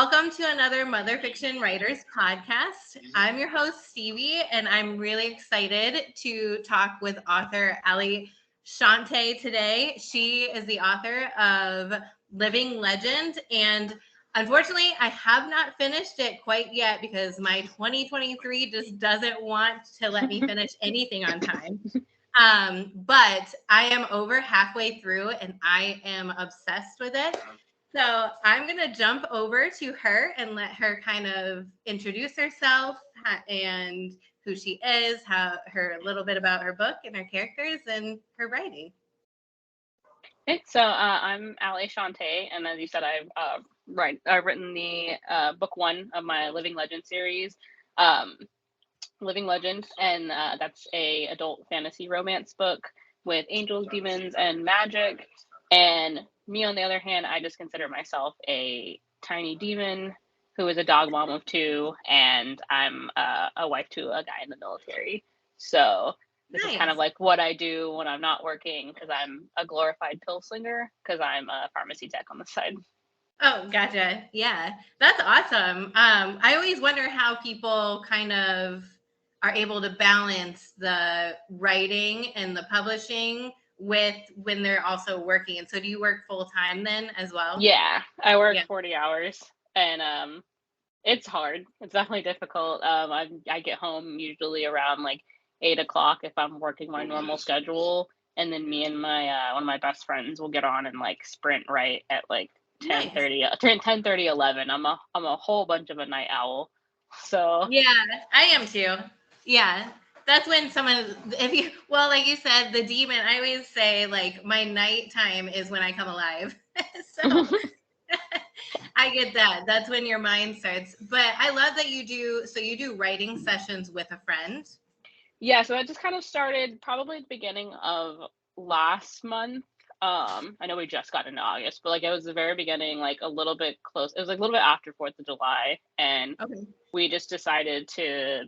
Welcome to another Mother Fiction Writers podcast. I'm your host, Stevie, and I'm really excited to talk with author Allie Shante today. She is the author of Living Legend, and unfortunately, I have not finished it quite yet because my 2023 just doesn't want to let me finish anything on time. But I am over halfway through, and I am obsessed with it. So I'm going to jump over to her and let her kind of introduce herself and who she is, a little bit about her book and her characters and her writing. Okay, so I'm Allie Shante, and as you said, I've written the book one of my Living Legend series, Living Legend, and that's a adult fantasy romance book with angels, demons, and magic. And me, on the other hand, I just consider myself a tiny demon who is a dog mom of two, and I'm a wife to a guy in the military. So this is kind of like what I do when I'm not working, because I'm a glorified pill slinger, because I'm a pharmacy tech on the side. Oh, gotcha. Yeah, that's awesome. I always wonder how people kind of are able to balance the writing and the publishing with when they're also working. And so do you work full time then as well? Yeah, I work 40 hours, and it's hard. It's definitely difficult. I get home usually around like 8 o'clock if I'm working my normal schedule, and then me and my one of my best friends will get on and like sprint right at like 10:30, 11. I'm a whole bunch of a night owl. So yeah, I am too. Yeah. That's when someone, like you said, the demon, I always say like my nighttime is when I come alive. So I get that. That's when your mind starts. But I love that you do writing sessions with a friend. Yeah, so that just kind of started probably at the beginning of last month. I know we just got into August, but like it was the very beginning, like a little bit close. It was like a little bit after 4th of July, and we just decided to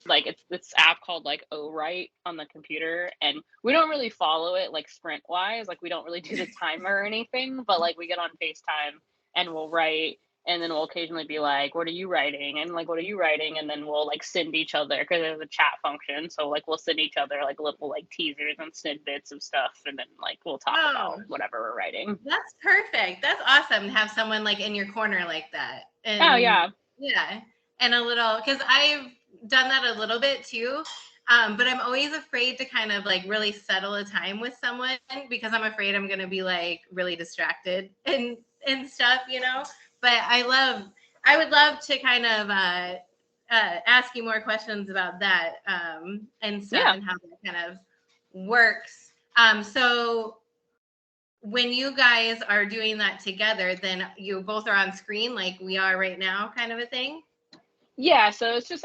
like it's this app called like O-Write on the computer, and we don't really follow it like sprint wise, like we don't really do the timer or anything, but like we get on FaceTime and we'll write, and then we'll occasionally be like, what are you writing? And like, what are you writing? And then we'll like send each other, because there's a chat function, so like we'll send each other like little like teasers and snippets of stuff, and then like we'll talk about whatever we're writing. That's perfect. That's awesome to have someone like in your corner like that. And oh yeah and a little, because I've done that a little bit too, but I'm always afraid to kind of like really settle a time with someone, because I'm afraid I'm going to be like really distracted and stuff, but I would love to kind of ask you more questions about that and stuff and how that kind of works. So when you guys are doing that together, then you both are on screen like we are right now, kind of a thing? Yeah, so it's just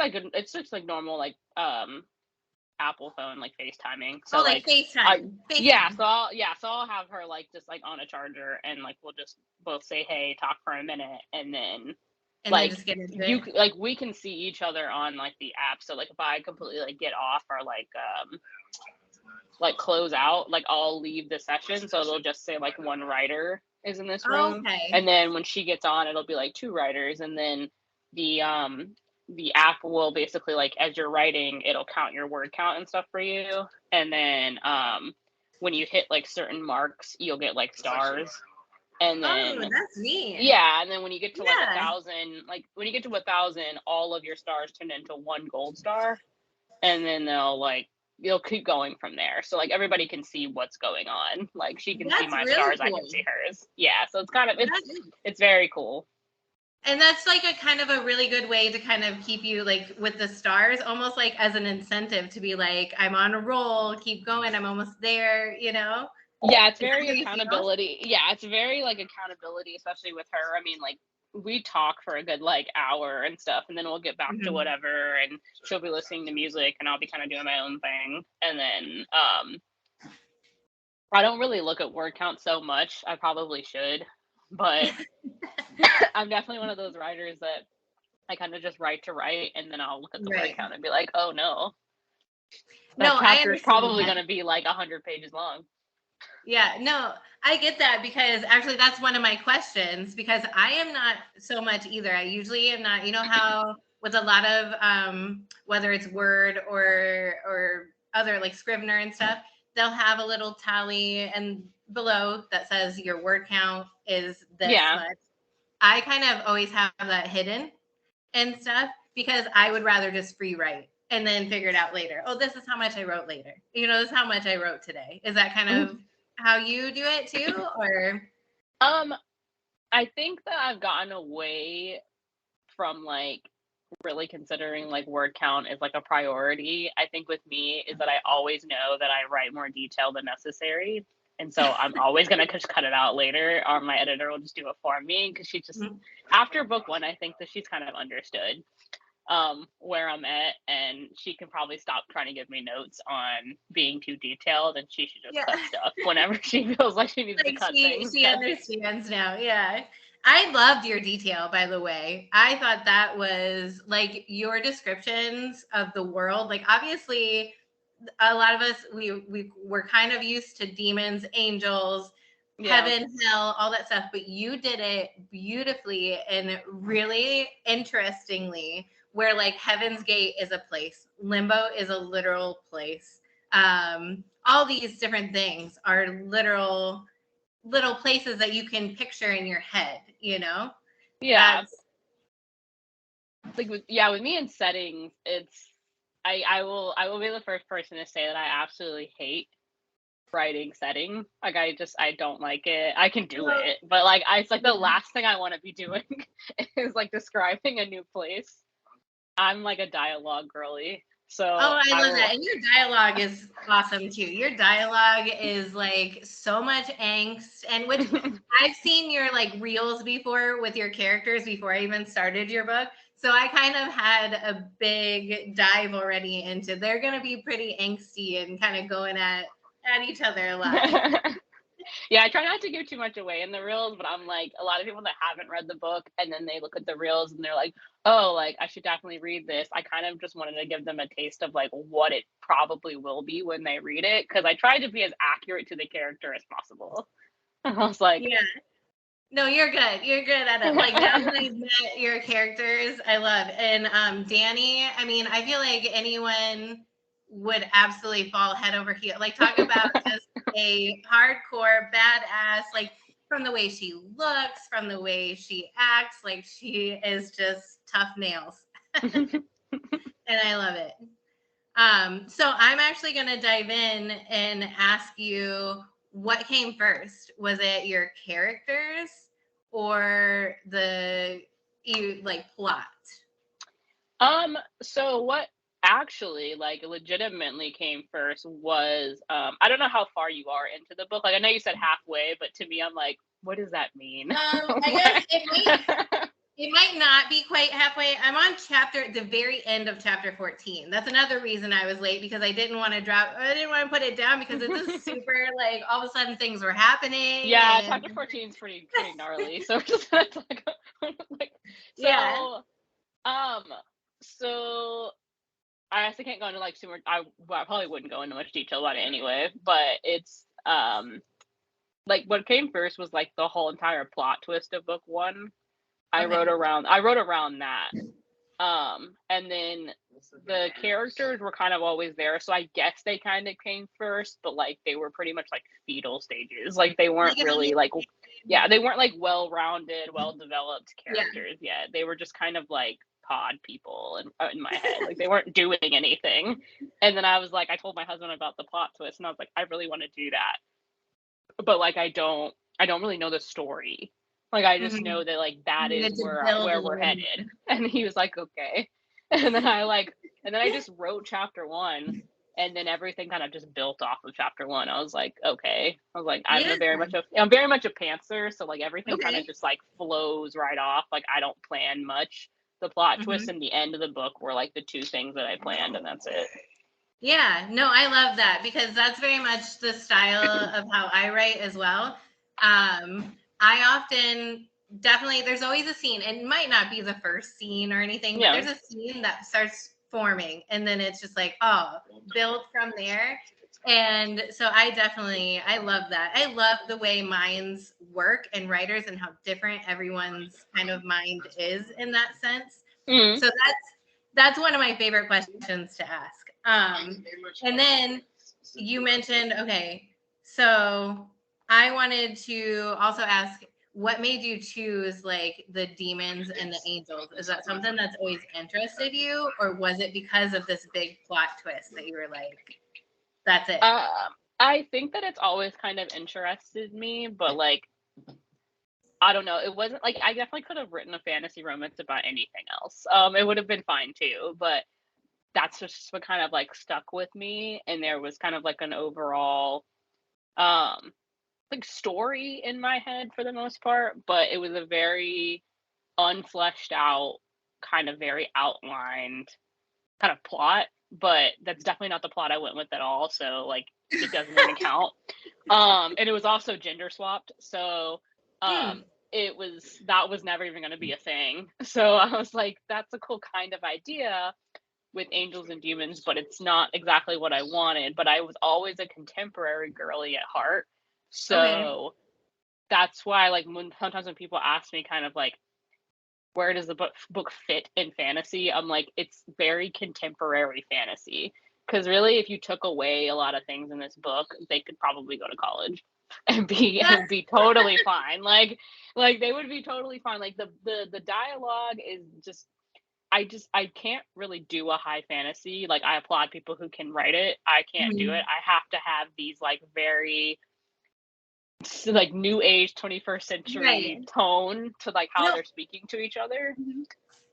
like normal like Apple phone like FaceTiming. So like FaceTime. So I'll have her like just like on a charger, and like we'll just both say hey, talk for a minute, and then like just get into you like we can see each other on like the app. So like if I completely like get off or like close out, like I'll leave the session, so it'll just say like one writer is in this room. And then when she gets on, it'll be like two writers, and then the app will basically like, as you're writing, it'll count your word count and stuff for you, and then when you hit like certain marks, you'll get like stars. And then that's neat. Yeah, and then when you get to like 1,000, like when you get to 1,000, all of your stars turn into one gold star, and then you'll keep going from there. So like everybody can see what's going on. Like she can see my stars, cool. I can see hers. Yeah, so it's kind of it's very cool. And that's like a kind of a really good way to kind of keep you like with the stars, almost like as an incentive to be like, I'm on a roll, keep going, I'm almost there, Yeah, it's very accountability. Yeah, it's very like accountability, especially with her. I mean, like we talk for a good like hour and stuff, and then we'll get back to whatever, and she'll be listening to music and I'll be kind of doing my own thing. And then I don't really look at word count so much. I probably should, but I'm definitely one of those writers that I kind of just write to write, and then I'll look at the word count and be like, oh no, that chapter is probably going to be like 100 pages long. Yeah, no, I get that because actually that's one of my questions because I am not so much either. I usually am not, you know how with a lot of whether it's Word or other like Scrivener and stuff, they'll have a little tally and below that says your word count is this Yeah. much. I kind of always have that hidden and stuff because I would rather just free write and then figure it out later. Oh, this is how much I wrote later. You know, this is how much I wrote today. Is that kind of how you do it too, or? Um, I think that I've gotten away from like really considering like word count as like a priority. I think with me is that I always know that I write more detail than necessary. And so I'm always gonna just cut it out later, or my editor will just do it for me because she just after book one, I think that she's kind of understood where I'm at, and she can probably stop trying to give me notes on being too detailed, and she should just Yeah. cut stuff whenever she feels like she needs to Like cut things. she understands now. Yeah. I loved your detail, by the way. I thought that was like your descriptions of the world. Like obviously a lot of us we're kind of used to demons, angels, Yeah. heaven, hell, all that stuff, but you did it beautifully and really interestingly where like Heaven's Gate is a place, limbo is a literal place. All these different things are literal little places that you can picture in your head, you know? Yeah. That's Like with me in settings, it's I will be the first person to say that I absolutely hate writing setting. Like I don't like it. I can do well, it, but like it's like the yeah. last thing I want to be doing is like describing a new place. I'm like a dialogue girlie. So Oh, I I love will that. And your dialogue is awesome too. Your dialogue is like so much angst, and which I've seen your like reels before with your characters before I even started your book. So I kind of had a big dive already into they're going to be pretty angsty and kind of going at each other a lot. Yeah, I try not to give too much away in the reels, but I'm like a lot of people that haven't read the book and then they look at the reels and they're like, "Oh, like I should definitely read this." I kind of just wanted to give them a taste of like what it probably will be when they read it because I tried to be as accurate to the character as possible. I was like, Yeah. No, you're good. You're good at it. Like now that I've met your characters, I love. And Danny, I mean, I feel like anyone would absolutely fall head over heel. Like talk about just a hardcore badass, like from the way she looks, from the way she acts, like she is just tough nails. And I love it. So I'm actually going to dive in and ask you what came first. Was it your characters or the like plot? so what actually like legitimately came first was I don't know how far you are into the book. Like I know you said halfway, but to me I'm like, what does that mean? I guess it might not be quite halfway. I'm on the very end of chapter 14. That's another reason I was late because I didn't want to put it down because it's just super like all of a sudden things were happening. Yeah, And chapter 14 is pretty gnarly. So just like, like yeah. so um so I actually can't go into like super I probably wouldn't go into much detail about it anyway, but it's like what came first was like the whole entire plot twist of book one. Okay. I wrote around that. And then the characters were kind of always there, so I guess they kind of came first, but like they were pretty much like fetal stages. Like they weren't Like really like yeah, they weren't like well-rounded, well-developed yeah. characters yet. They were just kind of like pod people in my head. Like they weren't doing anything. And then I was like, I told my husband about the plot twist, and I was like, I really want to do that, but like I don't really know the story. Like I just Mhm. know that like that You is needed to build a where we're little headed. And he was like, okay. And then I just wrote chapter one, and then everything kind of just built off of chapter one. I was like, okay. I was like, yeah. I'm very much a pantser, so like everything kind of Okay. just like flows right off. Like I don't plan much. The plot twist Mhm. and the end of the book were like the two things that I planned, and that's it. Yeah, no, I love that because that's very much the style of how I write as well. I often definitely there's always a scene. It might not be the first scene or anything, but Yeah. there's a scene that starts forming and then it's just like, oh, build from there. And so I love that. I love the way minds work and writers and how different everyone's kind of mind is in that sense. Mm. So that's one of my favorite questions to ask. And then you mentioned, okay, so I wanted to also ask, what made you choose like the demons and the angels? Is that something that's always interested you, or was it because of this big plot twist that you were like, that's it? I think that it's always kind of interested me, but like I don't know. It wasn't like I definitely could have written a fantasy romance about anything else. It would have been fine too, but that's just what kind of like stuck with me. And there was kind of like an overall um like story in my head for the most part, but it was a very unfleshed out, kind of very outlined kind of plot. But that's definitely not the plot I went with at all. So like it doesn't even count. And it was also gender swapped. So Hmm. it was that was never even going to be a thing. So I was like, that's a cool kind of idea with angels and demons, but it's not exactly what I wanted. But I was always a contemporary girly at heart. Okay. So that's why like when sometimes when people ask me kind of like where does the book fit in fantasy, I'm like it's very contemporary fantasy, because really if you took away a lot of things in this book they could probably go to college and be totally fine, like they would be totally fine. Like the dialogue is just I can't really do a high fantasy. Like I applaud people who can write it. I can't do it. Mhm. I have to have these like very like new age 21st century Right. tone to like how No, they're speaking to each other. mhm.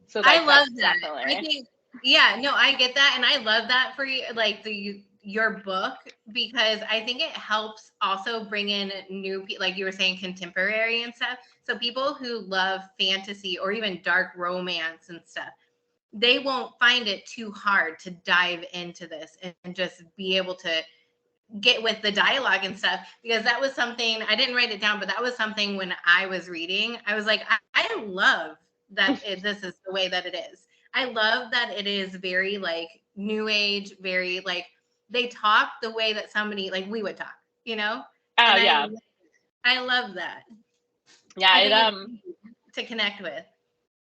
So I like love that's that. I definitely think, yeah, no, I get that. And I love that for you, like your book, because I think it helps also bring in new people, like you were saying, contemporary and stuff. So people who love fantasy or even dark romance and stuff, they won't find it too hard to dive into this and just be able to get with the dialogue and stuff, because that was something I didn't write it down, but that was something when I was reading, I was like, I love that this is the way that it is. I love that it is very like new age, very like they talk the way that somebody like we would talk, you know? oh And yeah, I love that. yeah, I it think it's easy to connect with.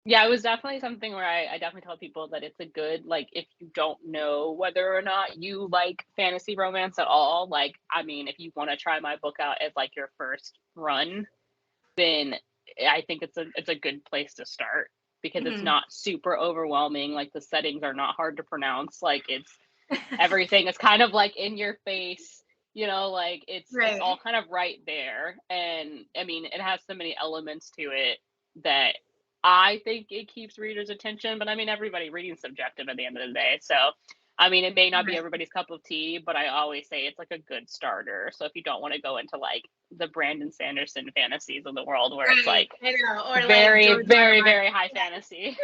yeah, it was definitely something where I definitely tell people that it's a good, like, if you don't know whether or not you like fantasy romance at all, like, I mean, if you want to try my book out as like your first run, then I think it's a good place to start, because it's Mhm. not super overwhelming. Like the settings are not hard to pronounce. Like it's everything is kind of like in your face, like it's all Right. kind of right there. And I mean, it has so many elements to it that I think it keeps readers' attention, but I mean, everybody reading subjective at the end of the day. So, I mean, it may not be Right. everybody's cup of tea, but I always say it's like a good starter. So if you don't want to go into like the Brandon Sanderson fantasies of the world where it's Right. like I know. Or like very, George R. R. very, Martin. very high fantasy.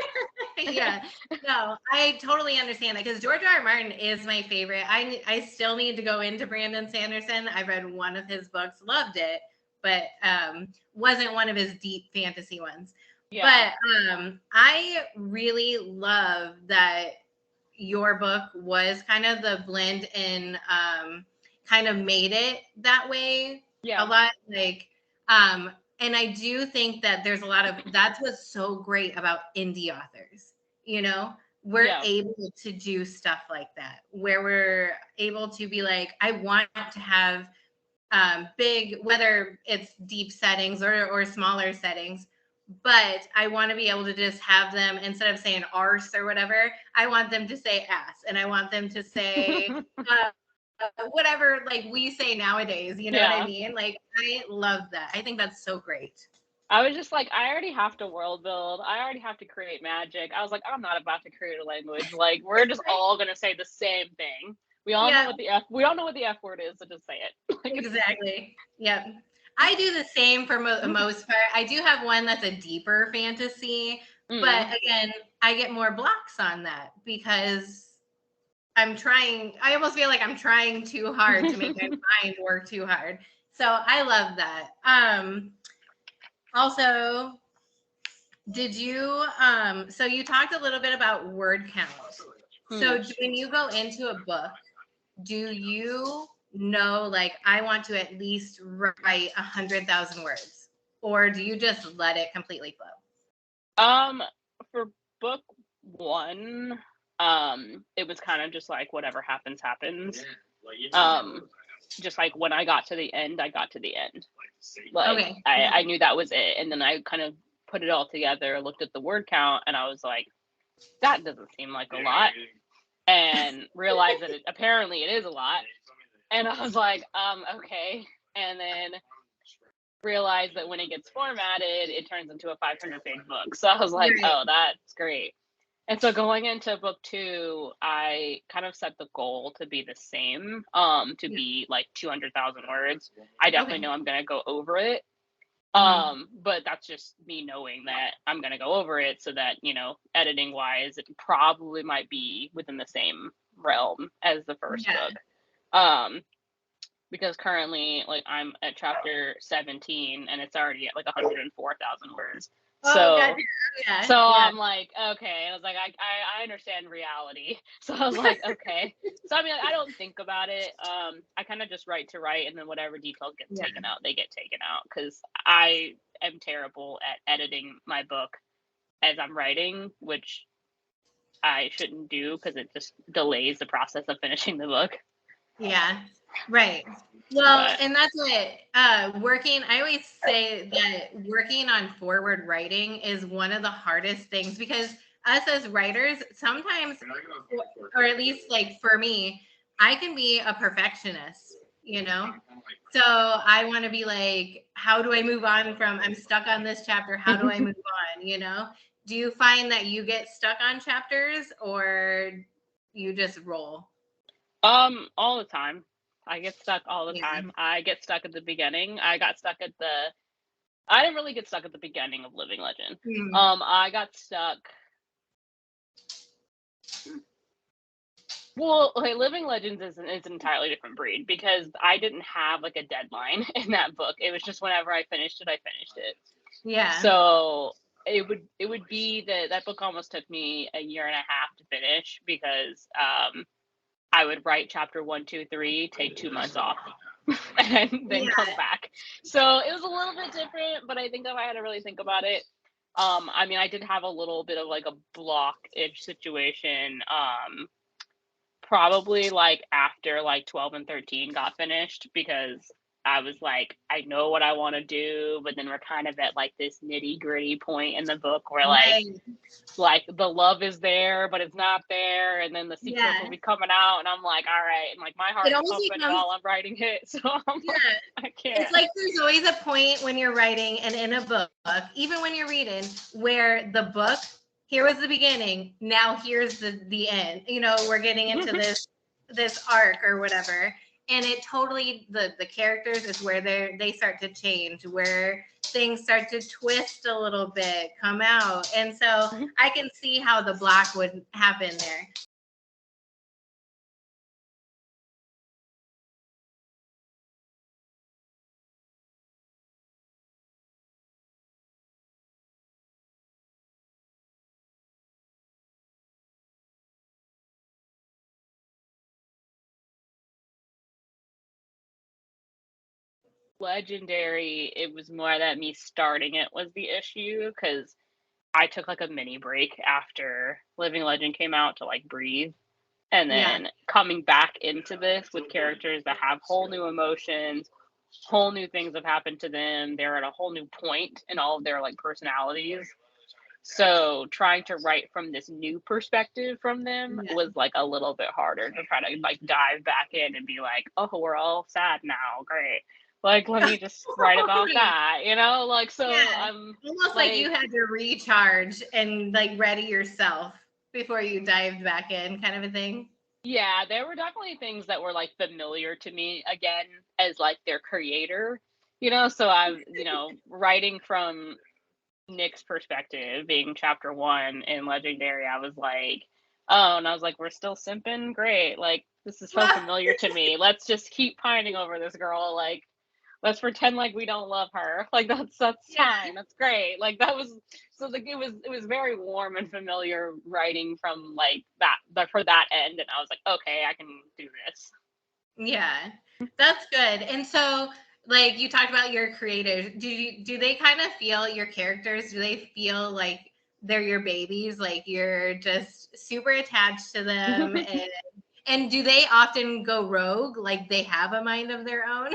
Yeah, no, I totally understand that, because George R. R. Martin is my favorite. I still need to go into Brandon Sanderson. I read one of his books, loved it, but wasn't one of his deep fantasy ones. Yeah. But I really love that your book was kind of the blend and kind of made it that way a Yeah. lot, like um and I do think that there's a lot of that's what's so great about indie authors, you know, we're Yeah. able to do stuff like that where we're able to be like, I want to have big, whether it's deep settings or smaller settings, but I want to be able to just have them, instead of saying arse or whatever, I want them to say ass, and I want them to say whatever like we say nowadays. You know what I Yeah. mean? Like I love that. I think that's so great. I was just like, I already have to world build. I already have to create magic. I was like, I'm not about to create a language. Like, we're just Right? all gonna say the same thing. Yeah, We all know what the F word is, so just say it. Like, exactly. Yep. I do the same for most part. I do have one that's a deeper fantasy, but mm, again, I get more blocks on that because I'm trying, I almost feel like I'm trying too hard to make my mind work too hard. So I love that. Also, did you so you talked a little bit about word count. mm. So when you go into a book, do you know, like, I want to at least write 100,000 words? Or do you just let it completely flow? For book one, it was kind of just like whatever happens, happens. Just like when I got to the end, I got to the end. Like Okay. I knew that was it. And then I kind of put it all together, looked at the word count, and I was like, that doesn't seem like a lot. And realized that apparently it is a lot. And I was like, okay. And then realized that when it gets formatted, it turns into a 500-page book. So I was like, Right. oh, that's great. And so going into book two, I kind of set the goal to be the same, to be like 200,000 words. I definitely know I'm going to go over it. But that's just me knowing that I'm going to go over it, so that, editing wise, it probably might be within the same realm as the first book. Because currently, like, I'm at chapter 17 and it's already at like 104,000 words. God. So I'm like, okay. And I was like, I understand reality. So I was like, okay. So I mean, I don't think about it. I kind of just write to write, and then whatever details get taken out, they get taken out, because I am terrible at editing my book as I'm writing, which I shouldn't do because it just delays the process of finishing the book. Yeah. Right. Well, and that's what I always say that working on forward writing is one of the hardest things, because us as writers, sometimes, or at least like for me, I can be a perfectionist, So I want to be like, how do I move on from, I'm stuck on this chapter. How do I move on? Do you find that you get stuck on chapters, or you just roll? All the time. I get stuck all the time. I get stuck at the beginning. I didn't really get stuck at the beginning of Living Legend. I got stuck. Well, okay, Living Legends is an entirely different breed, because I didn't have like a deadline in that book. It was just whenever I finished it, I finished it. Yeah. So it would be that book almost took me a year and a half to finish, because I would write chapter 1, 2, 3, take 2 months off, and then come back. So it was a little bit different, but I think if I had to really think about it, I mean, I did have a little bit of like a block-ish situation, probably like after like 12 and 13 got finished, because I was like, I know what I want to do, but then we're kind of at like this nitty-gritty point in the book where like the love is there, but it's not there, and then the sequels will be coming out, and I'm like, all right, and like my heart is pumping while I'm writing it, so I'm like, I can't. It's like there's always a point when you're writing and in a book, even when you're reading, where the book, here was the beginning, now here's the end. We're getting into this arc or whatever, and it totally, the characters is where they start to change, where things start to twist a little bit, come out, and so I can see how the block would happen there. Legendary, it was more that me starting it was the issue, because I took like a mini break after Living Legend came out to like breathe, and then coming back into this with characters that have whole new emotions, whole new things have happened to them, they're at a whole new point in all of their like personalities. So trying to write from this new perspective from them was like a little bit harder to try to like dive back in and be like, oh, we're all sad now, great, like let me just write about that, like, so I'm almost like you had to recharge and like ready yourself before you dived back in, kind of a thing. Yeah, there were definitely things that were like familiar to me again as like their creator, so I'm writing from Nick's perspective, being chapter 1 in Legendary, I was like, oh, and I was like, we're still simping, great, like this is so familiar to me, let's just keep pining over this girl, like let's pretend like we don't love her, like that's fine, that's great, like that was, so like it was very warm and familiar writing from like that for that end, and I was like, okay, I can do this. Yeah, that's good. And so, like you talked about your creators, do they kind of feel your characters? Do they feel like they're your babies? Like you're just super attached to them, and do they often go rogue? Like they have a mind of their own?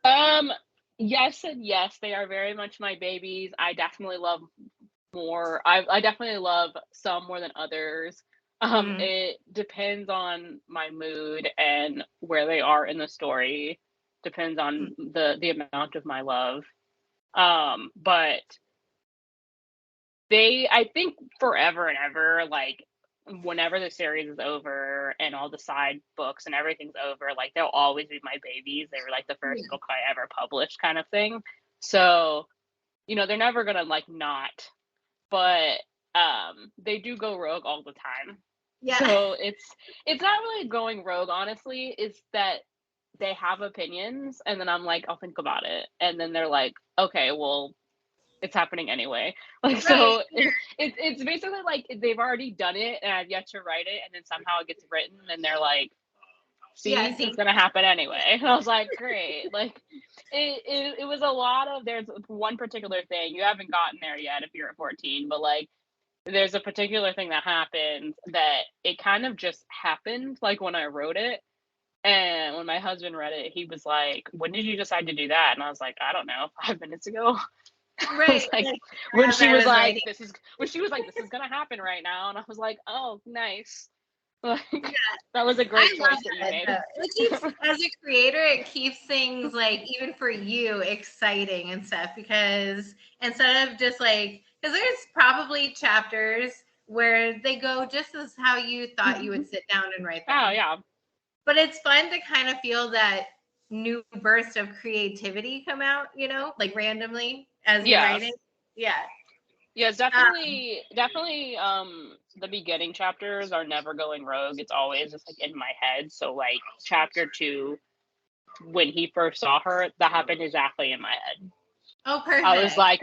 Um, yes and yes, they are very much my babies. I definitely love more. I definitely love some more than others. Mhm. It depends on my mood and where they are in the story. Depends on the amount of my love. But I think forever and ever, like whenever the series is over and all the side books and everything's over, like they'll always be my babies. They were like the first book I ever published, kind of thing. So, they're never gonna like not, but they do go rogue all the time. Yeah. So it's not really going rogue, honestly. It's that they have opinions and then I'm like, I'll think about it. And then they're like, okay, well, it's happening anyway. Like, Right. so it's basically like they've already done it and I've yet to write it, and then somehow it gets written and they're like, Yeah. see, See. it's gonna happen anyway. And I was like, great. Like it was a lot of, there's one particular thing, you haven't gotten there yet if you're at 14, but like there's a particular thing that happened that it kind of just happened like when I wrote it. And when my husband read it, he was like, when did you decide to do that? And I was like, I don't know, 5 minutes ago. I was Right. like, Like when as she I was was like, writing. this is gonna happen right now. And I was like, oh, nice. Like, Yeah. that was a I great love choice that you that made. though. It keeps, as a creator, it keeps things like even for you exciting and stuff because instead of just like because there's probably chapters where they go just as how you thought you would sit down and write Oh them. yeah. But it's fun to kind of feel that new burst of creativity come out, like randomly as you're writing. Yes. Yeah. Yes, Um, definitely the beginning chapters are never going rogue. It's always just like in my head. So like chapter 2, when he first saw her, that happened exactly in my head. oh, perfect.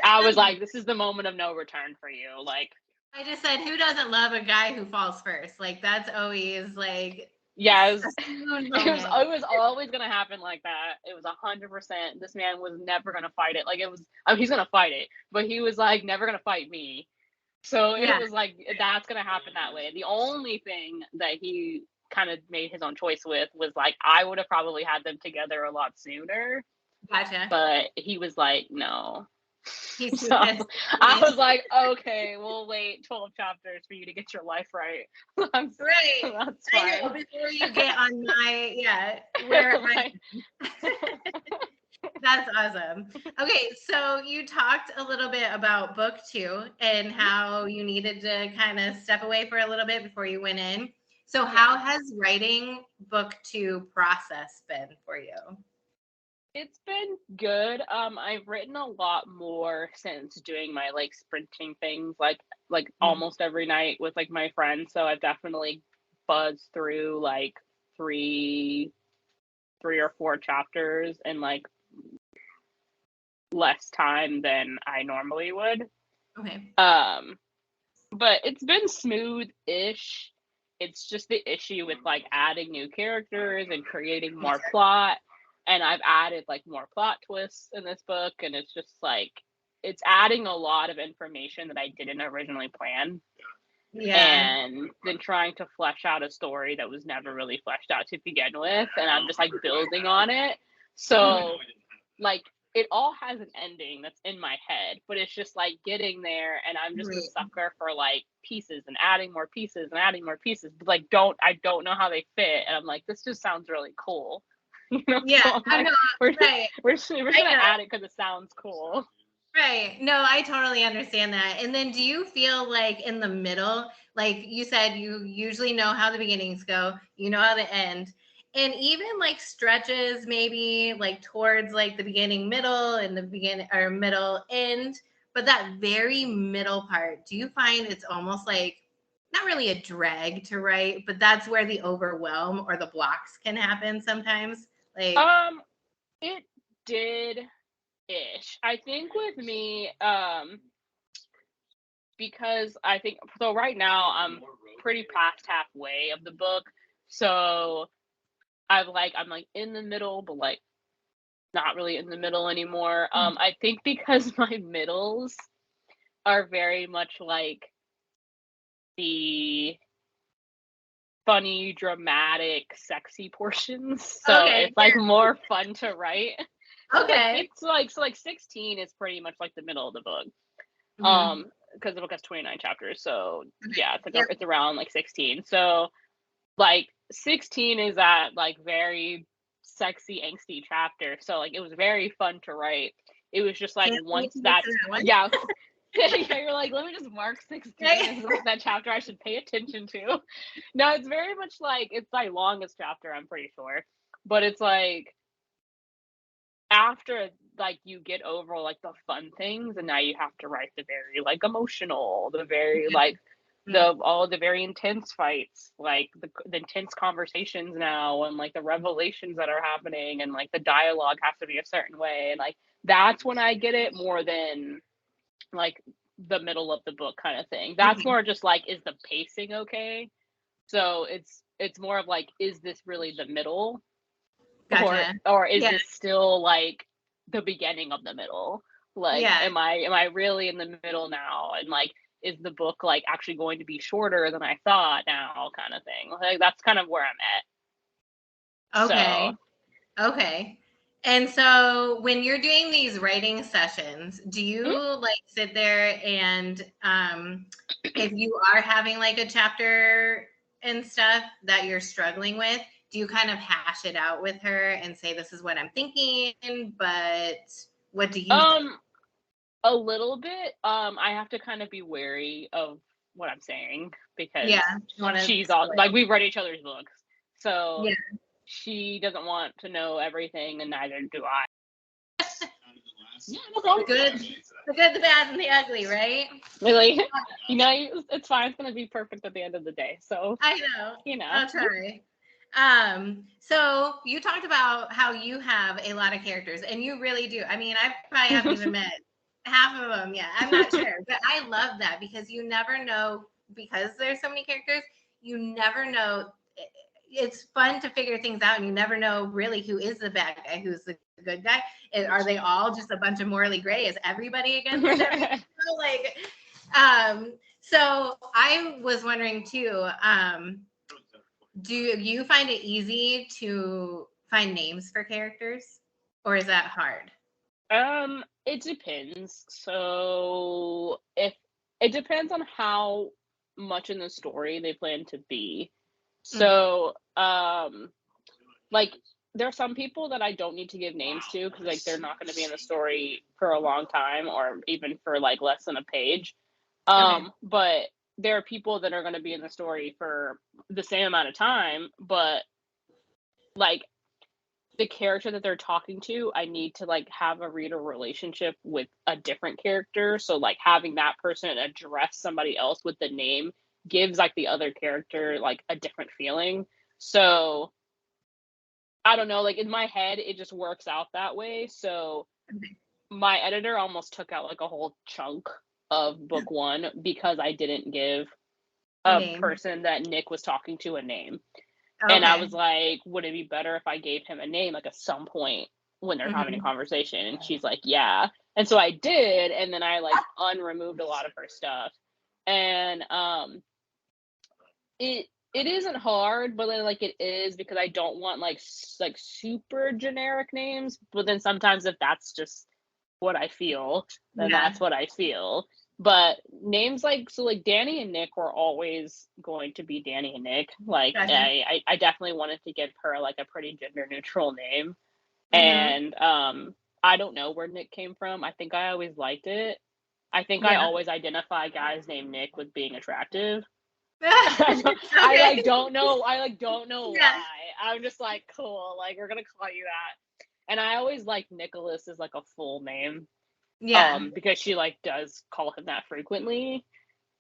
I was like, this is the moment of no return for you. Like, I just said, who doesn't love a guy who falls first? Like that's always like yeah, a smooth moment. it was always gonna happen like that. It was 100%. This man was never gonna fight it. Like it was, I mean, he's gonna fight it, but he was like never gonna fight me. So it Yeah. was like that's gonna happen that way. The only thing that he kind of made his own choice with was like I would have probably had them together a lot sooner, Gotcha. but he was like, no. He's too So pissed. I was like, okay, we'll wait 12 chapters for you to get your life right. that's, Right. that's I know fine. before you get on my where Like, that's awesome. Okay, so you talked a little bit about book 2 and how you needed to kind of step away for a little bit before you went in. So how yeah. has writing book 2 process been for you? It's been good. I've written a lot more since doing my like sprinting things like Mm. almost every night with like my friends. So I've definitely buzzed through like three three or four chapters in like less time than I normally would. Okay. Um, but it's been smooth-ish. It's just the issue with like adding new characters and creating more plot. And I've added like more plot twists in this book, and it's just like it's adding a lot of information that I didn't originally plan. Yeah. And then trying to flesh out a story that was never really fleshed out to begin with. And I'm just like building on it. Mhm. So like it all has an ending that's in my head, but it's just like getting there, and I'm just a Right. sucker for like pieces and adding more pieces and adding more pieces, but like I don't know how they fit, and I'm like, this just sounds really cool. Yeah, So I'm I like, know, right. we're just I gonna know. add it because it sounds cool. Right. No, I totally understand that. And then do you feel like in the middle, like you said, you usually know how the beginnings go, you know how the end, and even like stretches maybe like towards like the beginning, middle, and the beginning or middle end, but that very middle part, do you find it's almost like not really a drag to write, but that's where the overwhelm or the blocks can happen sometimes? Like, Um, it did ish. I think with me, because I think so right now I'm pretty past halfway of the book. So I'm like in the middle, but like not really in the middle anymore. I think because my middles are very much like the funny, dramatic, sexy portions. So Okay. it's like more fun to write. So Okay. it's like 16 is pretty much like the middle of the book. Mhm. Because the book has 29 chapters. So yeah, it's like Yep. it's around like 16. So like 16 is that like very sexy, angsty chapter. So like it was very fun to write. It was just like Can't wait once to get that to that one. yeah. Yeah, you're like, let me just mark 16 Right. as like that chapter I should pay attention to. No, it's very much like it's my longest chapter, I'm pretty sure. But it's like after like you get over like the fun things and now you have to write the very like emotional, the very like Mhm. all the very intense fights, like the intense conversations now and like the revelations that are happening and like the dialogue has to be a certain way and like that's when I get it more than like the middle of the book kind of thing. That's Mhm. more just like is the pacing okay? So it's more of like is this really the middle Gotcha. or is Yeah. this still like the beginning of the middle? Like Yeah. am I really in the middle now and like is the book like actually going to be shorter than I thought now kind of thing. Like that's kind of where I'm at. So, Okay. Okay. And so when you're doing these writing sessions, do you mm, like sit there and if you are having like a chapter and stuff that you're struggling with, do you kind of hash it out with her and say this is what I'm thinking, but what do you think? um a little bit. I have to kind of be wary of what I'm saying Yeah, because you want to she's all spoil. like we've read each other's books. So Yeah. she doesn't want to know everything and neither do I. Yeah, no The problem. good, the good, the bad, and the ugly, right? Really, it's fine. It's gonna be perfect at the end of the day. So, I know. you know. I'll try. So you talked about how you have a lot of characters, and you really do. I mean, I probably haven't even met half of them yet. I'm not sure, but I love that because you never know because there's so many characters. You never know. It's fun to figure things out, and you never know really who is the bad guy, who's the good guy. Are they all just a bunch of morally gray? Is everybody against everybody? Like, so I was wondering too. Do you find it easy to find names for characters, or is that hard? It depends. So if it depends on how much in the story they plan to be. Mm, So, like there are some people that I don't need to give names to because like they're not going to be in the story for a long time or even for like less than a page. okay. But there are people that are going to be in the story for the same amount of time, but like the character that they're talking to, I need to like have a reader relationship with a different character. So like having that person address somebody else with the name gives like the other character like a different feeling. So I don't know, like in my head, it just works out that way. So Okay. my editor almost took out like a whole chunk of book one because I didn't give A a name. person that Nick was talking to a name. And I was Okay. like, would it be better if I gave him a name like at some point when they're having a Hmm. conversation? And she's like, yeah. And so I did, and then I like unremoved a lot of her stuff. And it isn't hard, but then like it is because I don't want like super generic names. But then sometimes if that's just what I feel, then Yeah. that's what I feel. But names like so like Danny and Nick were always going to be Danny and Nick. Like Gotcha. I definitely wanted to give her like a pretty gender neutral name. Hmm. And I don't know where Nick came from. I think I always liked it. I think I Yeah. always identify guys named Nick with being attractive. I Okay. like don't know. I like don't know Yeah. why. I'm just like cool. Like we're gonna call you that. And I always like Nicholas as like a full name. Yeah. Because she like does call him that frequently.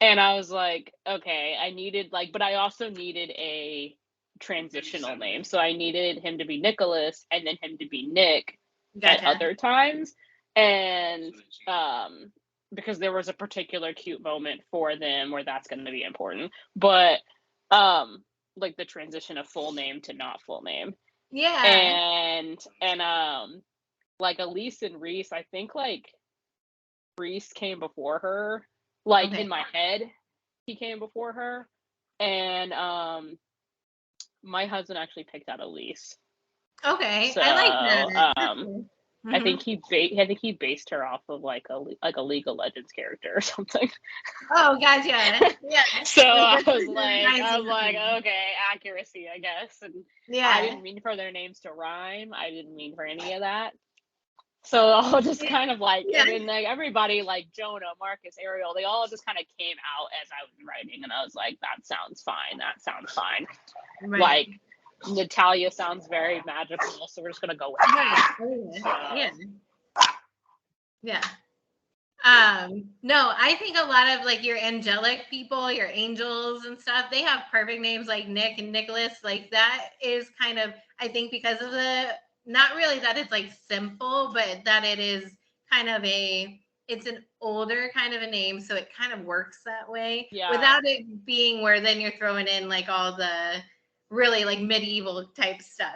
And I was like, okay, I needed like, but I also needed a transitional name. So I needed him to be Nicholas and then him to be Nick at Gotcha. other times. And because there was a particular cute moment for them where that's going to be important. But like the transition of full name to not full name. Yeah. and like Elise and Reese, I think like Reese came before her. Like Okay. in my head, he came before her, and my husband actually picked out Elise. Okay. So I like that. That's cool. I Hmm. think he based her off of like a League of Legends character or something. Oh, gotcha. Yeah. So Like I this was is like, nice and clean. okay, accuracy, I guess. And I Yeah. didn't mean for their names to rhyme. I didn't mean for any of that. So I'll just Yeah. kind of like, Yeah. and then like everybody, like Jonah, Marcus, Ariel, they all just kind of came out as I was writing, and I was like, that sounds fine. That sounds fine. Right. Like Natalia sounds very magical, so we're just gonna go with Right. that. Oh, So yeah. Yeah. No, I think a lot of like your angelic people, your angels and stuff, they have perfect names like Nick and Nicholas. Like that is kind of, I think because of the, not really that it's like simple, but that it is kind of it's an older kind of a name. So it kind of works that way yeah, without it being where then you're throwing in like all the really like medieval type stuff,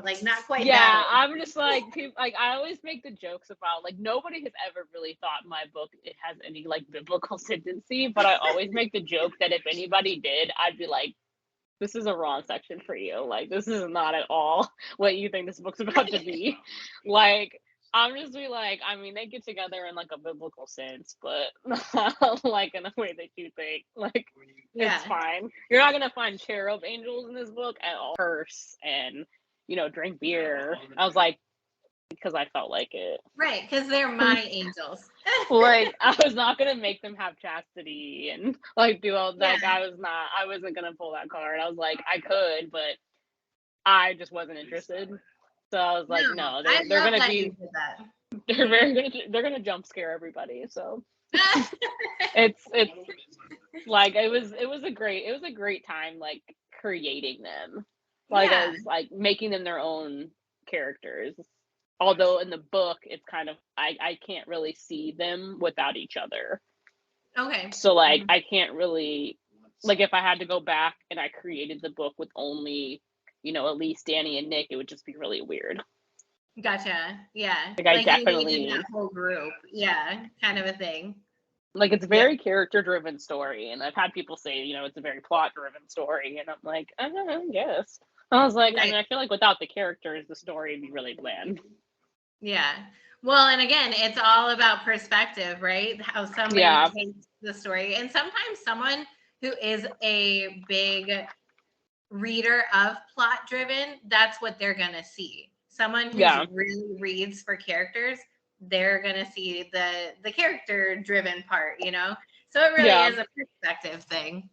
like not quite that yeah. old. I'm just like people. Like I always make the jokes about like nobody has ever really thought my book it has any like biblical tendency, but I always make the joke that if anybody did, I'd be like, this is a wrong section for you. Like this is not at all what you think this book's about to be. Like I'm just be like, I mean, they get together in like a biblical sense, but not like in a way that you think. Like it's Yeah. fine. You're not gonna find cherub angels in this book at all. Curse and drink beer. I was like, because I felt like it. Right. Because they're my angels. Like I was not gonna make them have chastity and like do all Yeah. like I wasn't gonna pull that card. I was like I could, but I just wasn't interested. So I was like, No, no, I they're love gonna that you be did that. they're gonna jump scare everybody. So Mhm. it's like it was a great time like creating them. Like Yeah. as like making them their own characters. Although in the book it's kind of I can't really see them without each other. Okay. So like Mhm. I can't really like if I had to go back and I created the book with only, Elise, Danny, and Nick, it would just be really weird. Gotcha. Yeah. Like I Like you needed definitely that whole group. Yeah. Kind of a thing. like it's a Yeah. very character driven story. And I've had people say, it's a very plot driven story. And I'm like, I don't know, I guess. I was like, I Right. mean, I feel like without the characters, the story would be really bland. Yeah. Well, and again, it's all about perspective, right? How somebody Yeah. takes the story. And sometimes someone who is a big reader of plot driven, that's what they're going to see. Someone who's Yeah. really reads for characters, they're going to see the character driven part. So it really Yeah. is a perspective thing.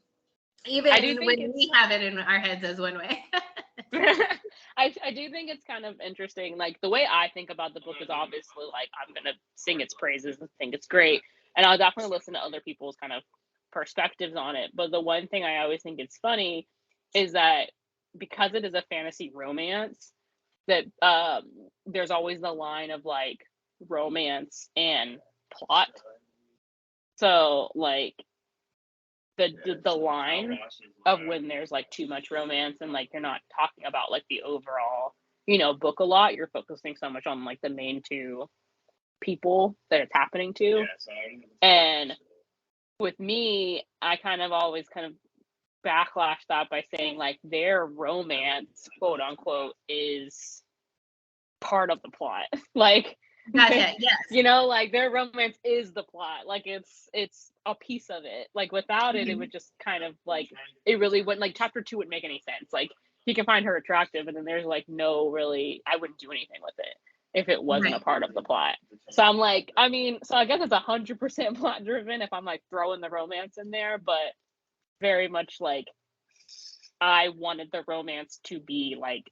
I do Even think when it's we have it in our heads as one way. I do think it's kind of interesting. Like the way I think about the book is obviously like I'm gonna sing its praises and think it's great, and I'll definitely listen to other people's kind of perspectives on it. But the one thing I always think is funny is that because it is a fantasy romance, that there's always the line of like romance and plot. So like the line of when there's like too much romance and like you're not talking about like the overall book a lot, you're focusing so much on like the main two people that it's happening to. And with me, I kind of always kind of backlash that by saying like their romance, quote unquote, is part of the plot. Like Gotcha. Yes. like their romance is the plot. Like it's a piece of it. Like without it, it Mhm. would just kind of like it really wouldn't like chapter 2 wouldn't make any sense. Like he can find her attractive and then there's like no really I wouldn't do anything with it if it wasn't a Right. part of the plot. So I'm like, I mean, so I guess it's 100% plot driven if I'm like throwing the romance in there, but very much like I wanted the romance to be like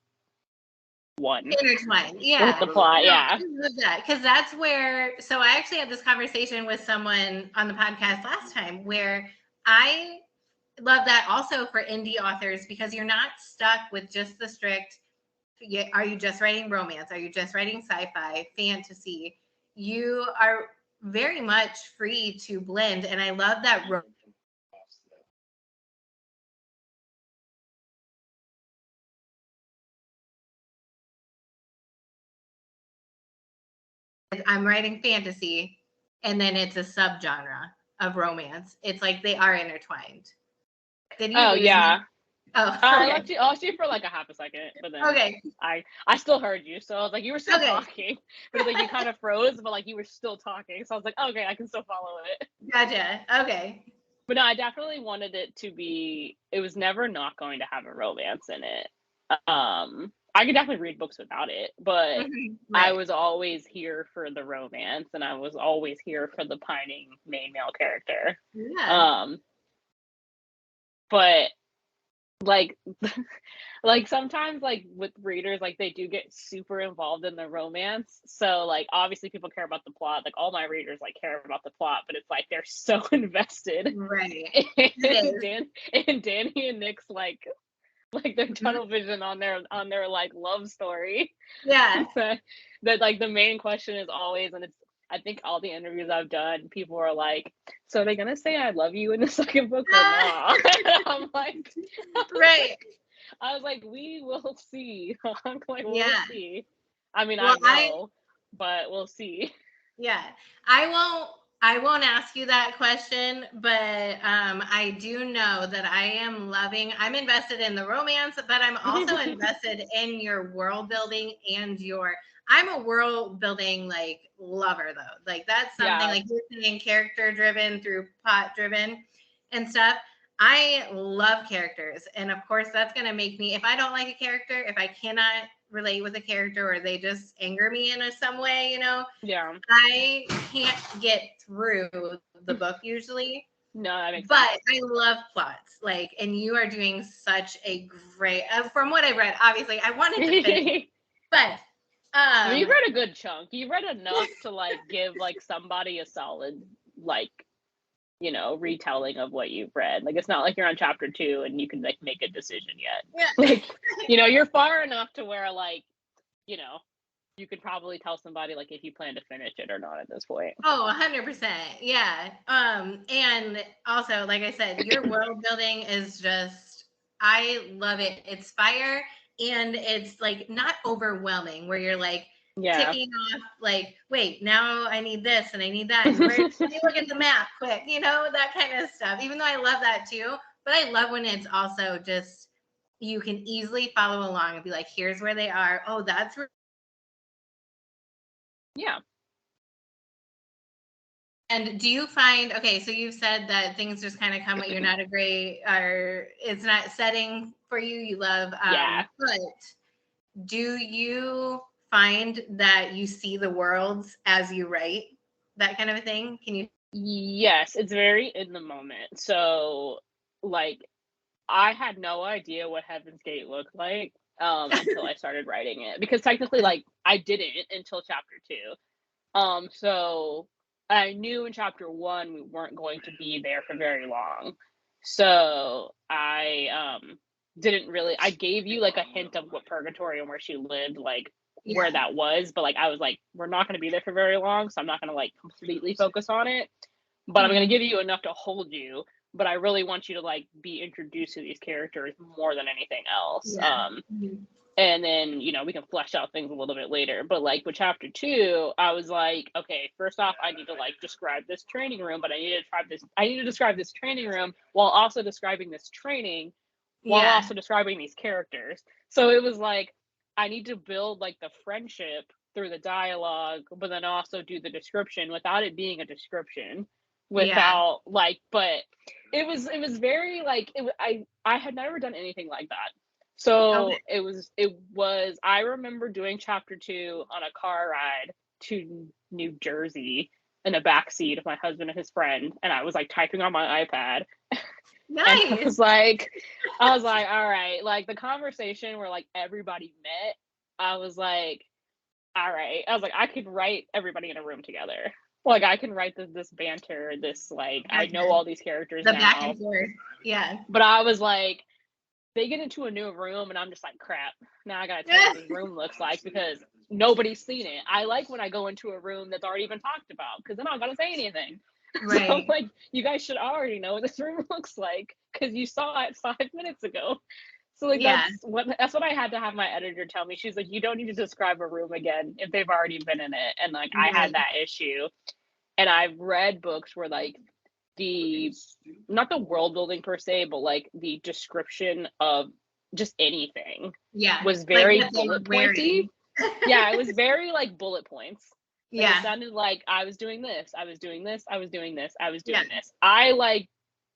one Intertwined. with Yeah. the plot. No, I Yeah. love that because that's where. So I actually had this conversation with someone on the podcast last time where I love that also for indie authors because you're not stuck with just the strict. Are you just writing romance? Are you just writing sci-fi, fantasy? You are very much free to blend, and I love that I'm writing fantasy, and then it's a subgenre of romance. It's like they are intertwined. Did you Oh lose me? yeah. Oh, I okay. lost you for like a half a second, but then Okay. I still heard you. So I was like, you were still Okay. talking, but like you kind of froze, but like you were still talking. So I was like, okay, I can still follow it. Gotcha. Okay. But no, I definitely wanted it to be. It was never not going to have a romance in it. I could definitely read books without it, but I Right. was always here for the romance, and I was always here for the pining main male character. Yeah. But like like sometimes like with readers, like they do get super involved in the romance, so like obviously people care about the plot, like all my readers like care about the plot, but it's like they're so invested Right. in It is. Danny and Nick's like their tunnel vision on their like love story. Yeah. That like the main question is always, and it's, I think all the interviews I've done, people are like, so are they gonna say I love you in the second book or not? And I'm like, Right. I was like, we will see. I'm like, we'll Yeah. see. I mean, Well, I know, but we'll see. yeah, I won't ask you that question, but I do know that I'm invested in the romance, but I'm also invested in your world building and I'm a world building like lover though. Like that's something Yeah. like you're saying character driven through plot driven and stuff. I love characters. And of course that's gonna make me, if I don't like a character, if I cannot relate with a character or they just anger me in some way, Yeah. I can't get through the book usually, No, that makes but sense. I love plots. Like, and you are doing such a great. From what I read, obviously, I wanted to finish, but I mean, you read a good chunk. You read enough to like give like somebody a solid like retelling of what you've read. Like it's not like you're on chapter 2 and you can like make a decision yet. yeah. Like you're far enough to where like you could probably tell somebody like if you plan to finish it or not at this point. Oh, 100%. Yeah. And also, like I said, your world building is just, I love it. It's fire and it's like not overwhelming where you're like Yeah. ticking off, like, wait, now I need this and I need that. And where, let me look at the map quick, that kind of stuff. Even though I love that too, but I love when it's also just, you can easily follow along and be like, here's where they are. Oh, that's where. Yeah. And do you find, okay, so you've said that things just kind of come, you're not a great, or it's not setting for you, you love, Yeah. but do you find that you see the worlds as you write, that kind of a thing? Can you? Yes, it's very in the moment. So like I had no idea what Heaven's Gate looked like until I started writing it, because technically like I didn't until chapter 2. So I knew in chapter 1 we weren't going to be there for very long. So I didn't really, I gave you like a hint of what purgatory and where she lived, like where that was, but like I was like, we're not going to be there for very long, so I'm not going to like completely focus on it, but I'm going to give you enough to hold you. But I really want you to like be introduced to these characters more than anything else. Yeah. And then we can flesh out things a little bit later, but like with chapter 2 I was like, okay, first off I need to like describe this training room, but I need to describe this training room while also describing this training, while Yeah. also describing these characters. So it was like I need to build like the friendship through the dialogue, but then also do the description without it being a description, without like, but it was very like I had never done anything like that. So Okay. it was I remember doing chapter 2 on a car ride to New Jersey in the back seat of my husband and his friend, and I was like typing on my iPad. And I Nice. was like, all right, like the conversation where like everybody met, I was like, all right. I was like, I could write everybody in a room together. Like I can write this banter, this like I know all these characters The back now. and forth. Yeah. But I was like, they get into a new room and I'm just like, crap, now I gotta tell you what this room looks like because nobody's seen it. I like when I go into a room that's already been talked about because then I don't gotta say anything. Right. So I'm like, you guys should already know what this room looks like because you saw it 5 minutes ago. So like Yeah. that's what I had to have my editor tell me. She's like, you don't need to describe a room again if they've already been in it. And like I had that issue. And I've read books where like not the world building per se, but like the description of just anything was very like bullet pointy. Yeah, it was very like bullet points. Like it sounded like I was doing this, I was doing this, I was doing this, I was doing this. I like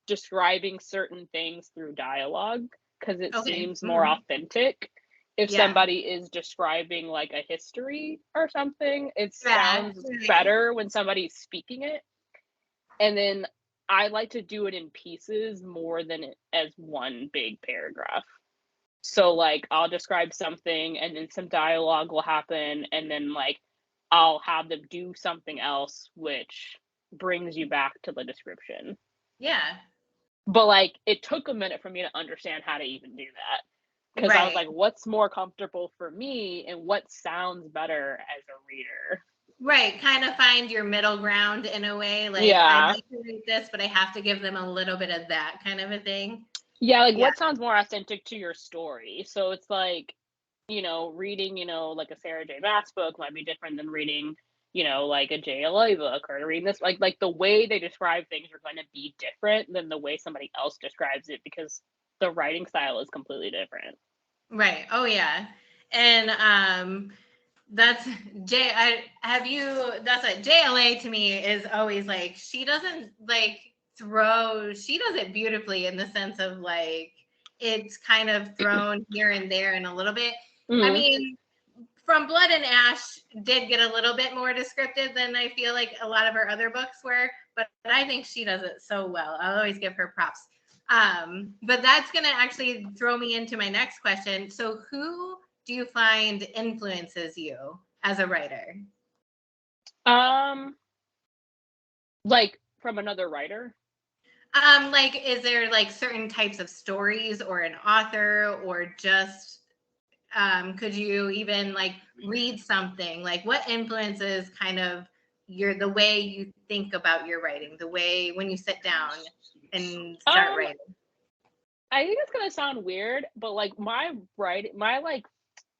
describing certain things through dialogue because it seems more authentic. If somebody is describing like a history or something, it sounds better when somebody's speaking it. And then I like to do it in pieces more than as one big paragraph. So like I'll describe something and then some dialogue will happen and then like I'll have them do something else which brings you back to the description. Yeah. But like it took a minute for me to understand how to even do that. Because I was like, what's more comfortable for me and what sounds better as a reader? Right. Kind of find your middle ground in a way. Like, I like to read this, but I have to give them a little bit of that kind of a thing. Yeah. Like what sounds more authentic to your story? So it's like, reading, like a Sarah J. Maas book might be different than reading, like a JLA book or reading this. Like the way they describe things are going to be different than the way somebody else describes it because the writing style is completely different. Right. Oh yeah. And that's that's what JLA to me is always like, she doesn't like she does it beautifully in the sense of like it's kind of thrown here and there and a little bit. I mean, From Blood and Ash did get a little bit more descriptive than I feel like a lot of her other books were, but I think she does it so well. I'll always give her props. But that's going to actually throw me into my next question. So who do you find influences you as a writer? Like from another writer? Like, is there like certain types of stories or an author or just, could you even like read something? Like what influences kind of the way you think about your writing, the way when you sit down and start writing? I think it's going to sound weird, but like my like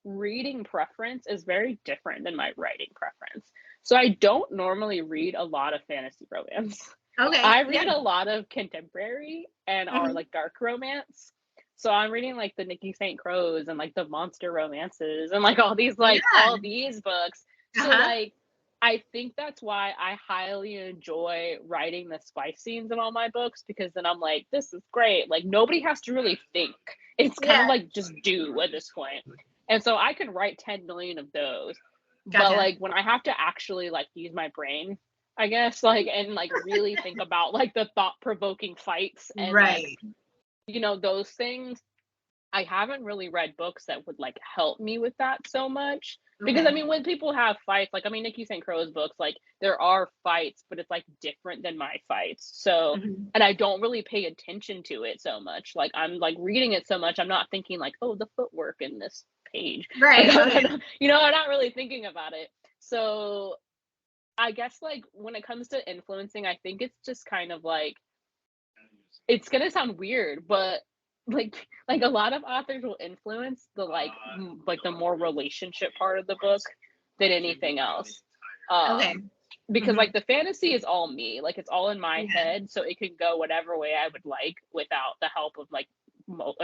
reading preference is very different than my writing preference. So I don't normally read a lot of fantasy romance. Okay. I read a lot of contemporary and or like dark romance. So I'm reading like the Nikki St. Crows and like the monster romances and like all these books. So like I think that's why I highly enjoy writing the spice scenes in all my books because then I'm like, this is great. Like nobody has to really think. It's kind of like just do at this point. And so I can write 10 million of those. But like when I have to actually like use my brain, I guess, like, and like really think about like the thought-provoking fights and like, those things, I haven't really read books that would like help me with that so much. Because I mean, when people have fights, like, I mean, Nikki St. Crow's books, like there are fights, but it's like different than my fights. So, and I don't really pay attention to it so much. Like I'm like reading it so much, I'm not thinking like, oh, the footwork in this page. Right. Like, I'm not really thinking about it. So I guess like when it comes to influencing, I think it's just kind of like, it's gonna sound weird, but like a lot of authors will influence the like the more relationship part of the book than anything else. Because like the fantasy is all me, like it's all in my head, so it can go whatever way I would like without the help of like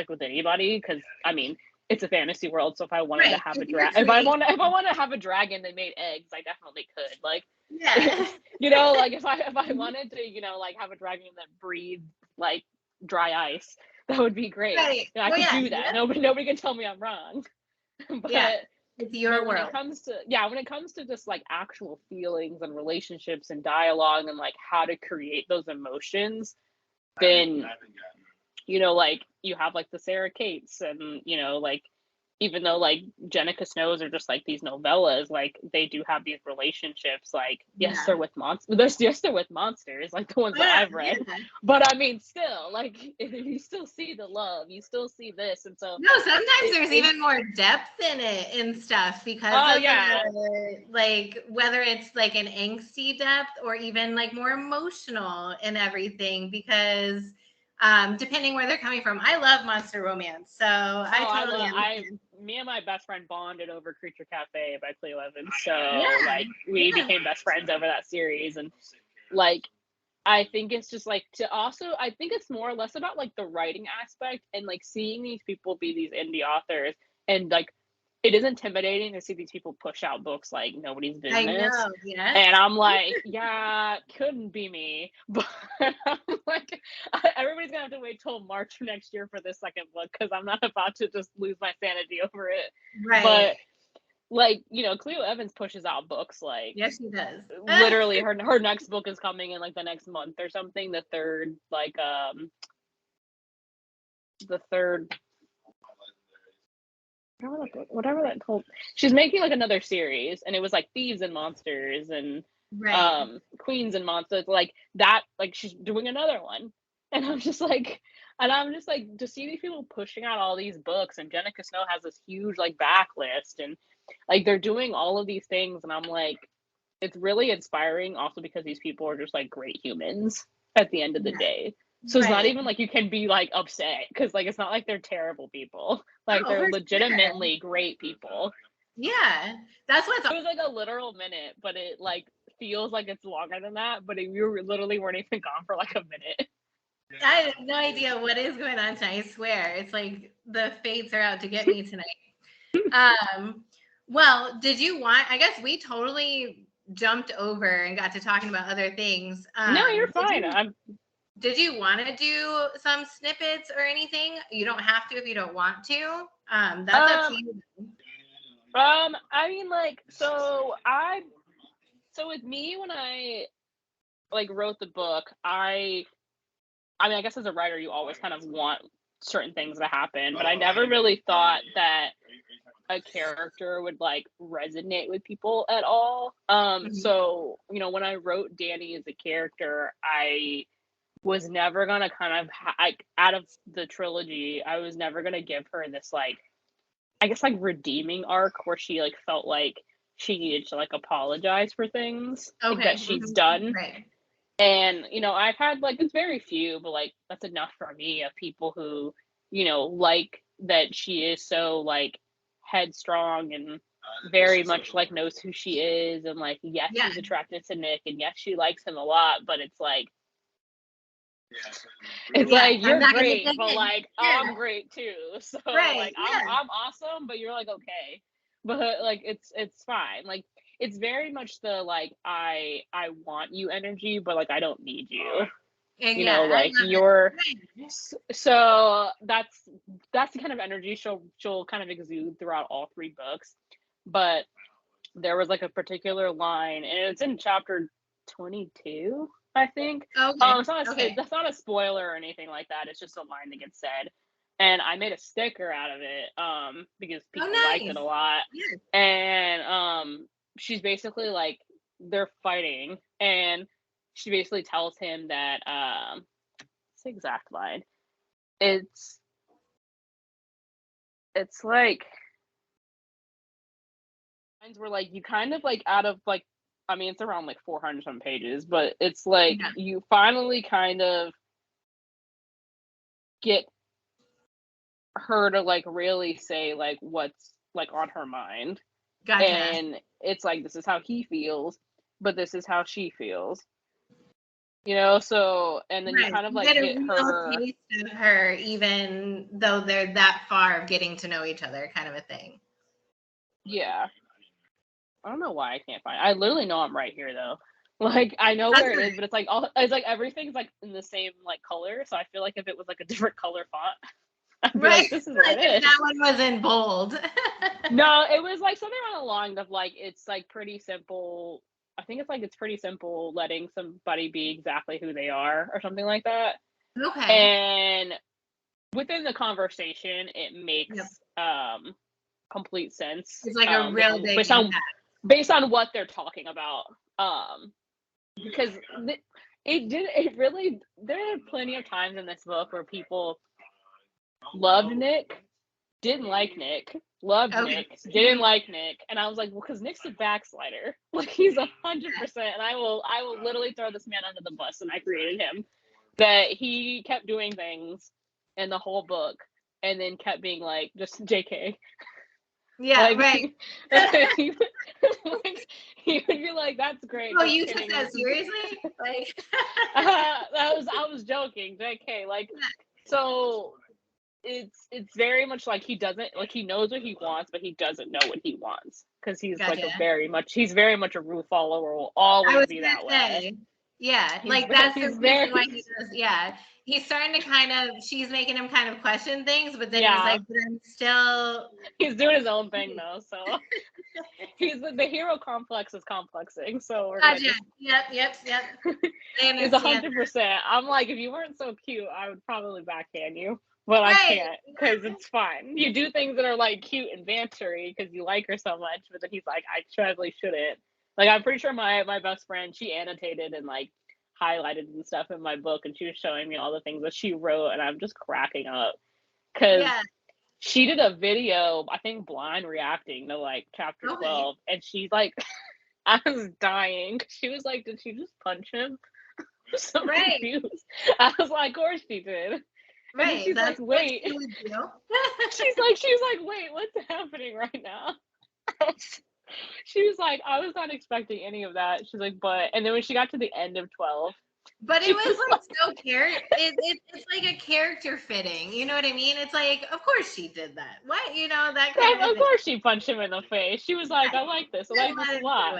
with anybody. Because I mean, it's a fantasy world, so if I wanted to have a dragon, if I want to have a dragon that made eggs, I definitely could. Like, like if I wanted to, like have a dragon that breathed like dry ice, that would be great. Right. I could do that. Nobody can tell me I'm wrong. But it's your when world. When it comes to just like actual feelings and relationships and dialogue and like how to create those emotions, then like you have like the Sarah Kates and like even though like Jenica Snows are just like these novellas, like they do have these relationships. Like they're with monsters. They're with monsters, like the ones that I've read. But I mean, still, like you still see the love, you still see this, and so sometimes there's even more depth in it and stuff because of like whether it's like an angsty depth or even like more emotional and everything because. depending where they're coming from. I love monster romance, so I totally understand. Me and my best friend bonded over Creature Cafe by Cleo Evans, so Yeah, like we became best friends over that series, and like I think it's just like I think it's more or less about like the writing aspect and like seeing these people be these indie authors, and like it is intimidating to see these people push out books like nobody's I business. know. Yes. And I'm like, yeah, couldn't be me. But I'm like, everybody's gonna have to wait till March next year for this second book because I'm not about to just lose my sanity over it. Right. But like, you know, Cleo Evans pushes out books like, yes, she does. Literally, her next book is coming in like the next month or something. The third whatever that told. She's making like another series, and it was like thieves and monsters and Right. queens and monsters like that. Like she's doing another one, and I'm just like to see these people pushing out all these books, and Jenica Snow has this huge like backlist, and like they're doing all of these things, and I'm like, it's really inspiring. Also because these people are just like great humans at the end of the day. So it's not even like you can be like upset because like it's not like they're terrible people. Like they're legitimately great people. Yeah, that's what's. It was like a literal minute, but it like feels like it's longer than that. But you literally weren't even gone for like a minute. I have no idea what is going on tonight. I swear, it's like the fates are out to get me tonight. Well, did you want? I guess we totally jumped over and got to talking about other things. No, you're fine. Did you want to do some snippets or anything? You don't have to if you don't want to. That's up to you. I mean, like, so with me when I like wrote the book, I mean, I guess as a writer, you always kind of want certain things to happen, but I never really thought that a character would like resonate with people at all. So, you know, when I wrote Danny as a character, I was never gonna kind of out of the trilogy, I was never gonna give her this like, I guess like redeeming arc where she like felt like she needed to like apologize for things that she's done. Right. And you know, I've had like, it's very few, but like that's enough for me, of people who, you know, like that she is so like headstrong and very much like knows who she is, and like yes, she's attracted to Nick, and yes, she likes him a lot, but it's like like you're great, but like I'm great too. So like I'm awesome, but you're like okay. But like it's fine. Like it's very much the like I want you energy, but like I don't need you. You know, like you're so that's the kind of energy she'll kind of exude throughout all three books. But there was like a particular line, and it's in chapter 22, I think. That's not a spoiler or anything like that. It's just a line that gets said, and I made a sticker out of it because people liked it a lot. And she's basically like, they're fighting, and she basically tells him that what's the exact line? It's like lines were like, you kind of like out of like, I mean, it's around like 400 some pages, but it's like you finally kind of get her to like really say like what's like on her mind. Gotcha. And it's like, this is how he feels, but this is how she feels. You know, so and then you kind of like get her taste of her, even though they're that far of getting to know each other, kind of a thing. Yeah. I don't know why I can't find it. I literally know I'm right here though. Like I know where it is, but it's like everything's like in the same like color. So I feel like if it was like a different color font, I'd be like, this is what it is. That one was in bold. No, it was like something along the line of like, it's like pretty simple. I think it's pretty simple letting somebody be exactly who they are or something like that. Okay. And within the conversation, it makes complete sense. It's like a real big based on what they're talking about. Because there are plenty of times in this book where people loved Nick, didn't like Nick, loved Nick, didn't like Nick, and I was like, well, because Nick's a backslider. Like he's 100%, and I will literally throw this man under the bus, and I created him. that he kept doing things in the whole book and then kept being like, just JK. Yeah, like, right. like, he would be like, that's great. Oh, just you took kidding. that seriously? Like, I was joking, JK. Like, so it's very much like he doesn't, like, he knows what he wants, but he doesn't know what he wants because he's like gotcha. he's very much a rule follower, will always be that way. Yeah, like that's the reason why he does. Yeah, he's starting to kind of. She's making him kind of question things, but then he's like, but I'm still. He's doing his own thing though, so he's the hero complex is complexing. So we're Gotcha. Yep. He's 100%. I'm like, if you weren't so cute, I would probably backhand you, but I can't because it's fun. You do things that are like cute and bantery because you like her so much, but then he's like, I probably shouldn't. Like, I'm pretty sure my best friend, she annotated and like highlighted and stuff in my book, and she was showing me all the things that she wrote, and I'm just cracking up because she did a video, I think, blind reacting to like chapter 12, and she's like, I was dying. She was like, did she just punch him? I was so confused. I was like, of course she did. Right. She's like, wait. she's like, wait, what's happening right now? She was like, I was not expecting any of that. She's like, but, and then when she got to the end of 12. But it was like so it's like a character fitting. You know what I mean? It's like, of course she did that. What? You know, that kind of course she punched him in the face. She was like, I like this. I like this a lot.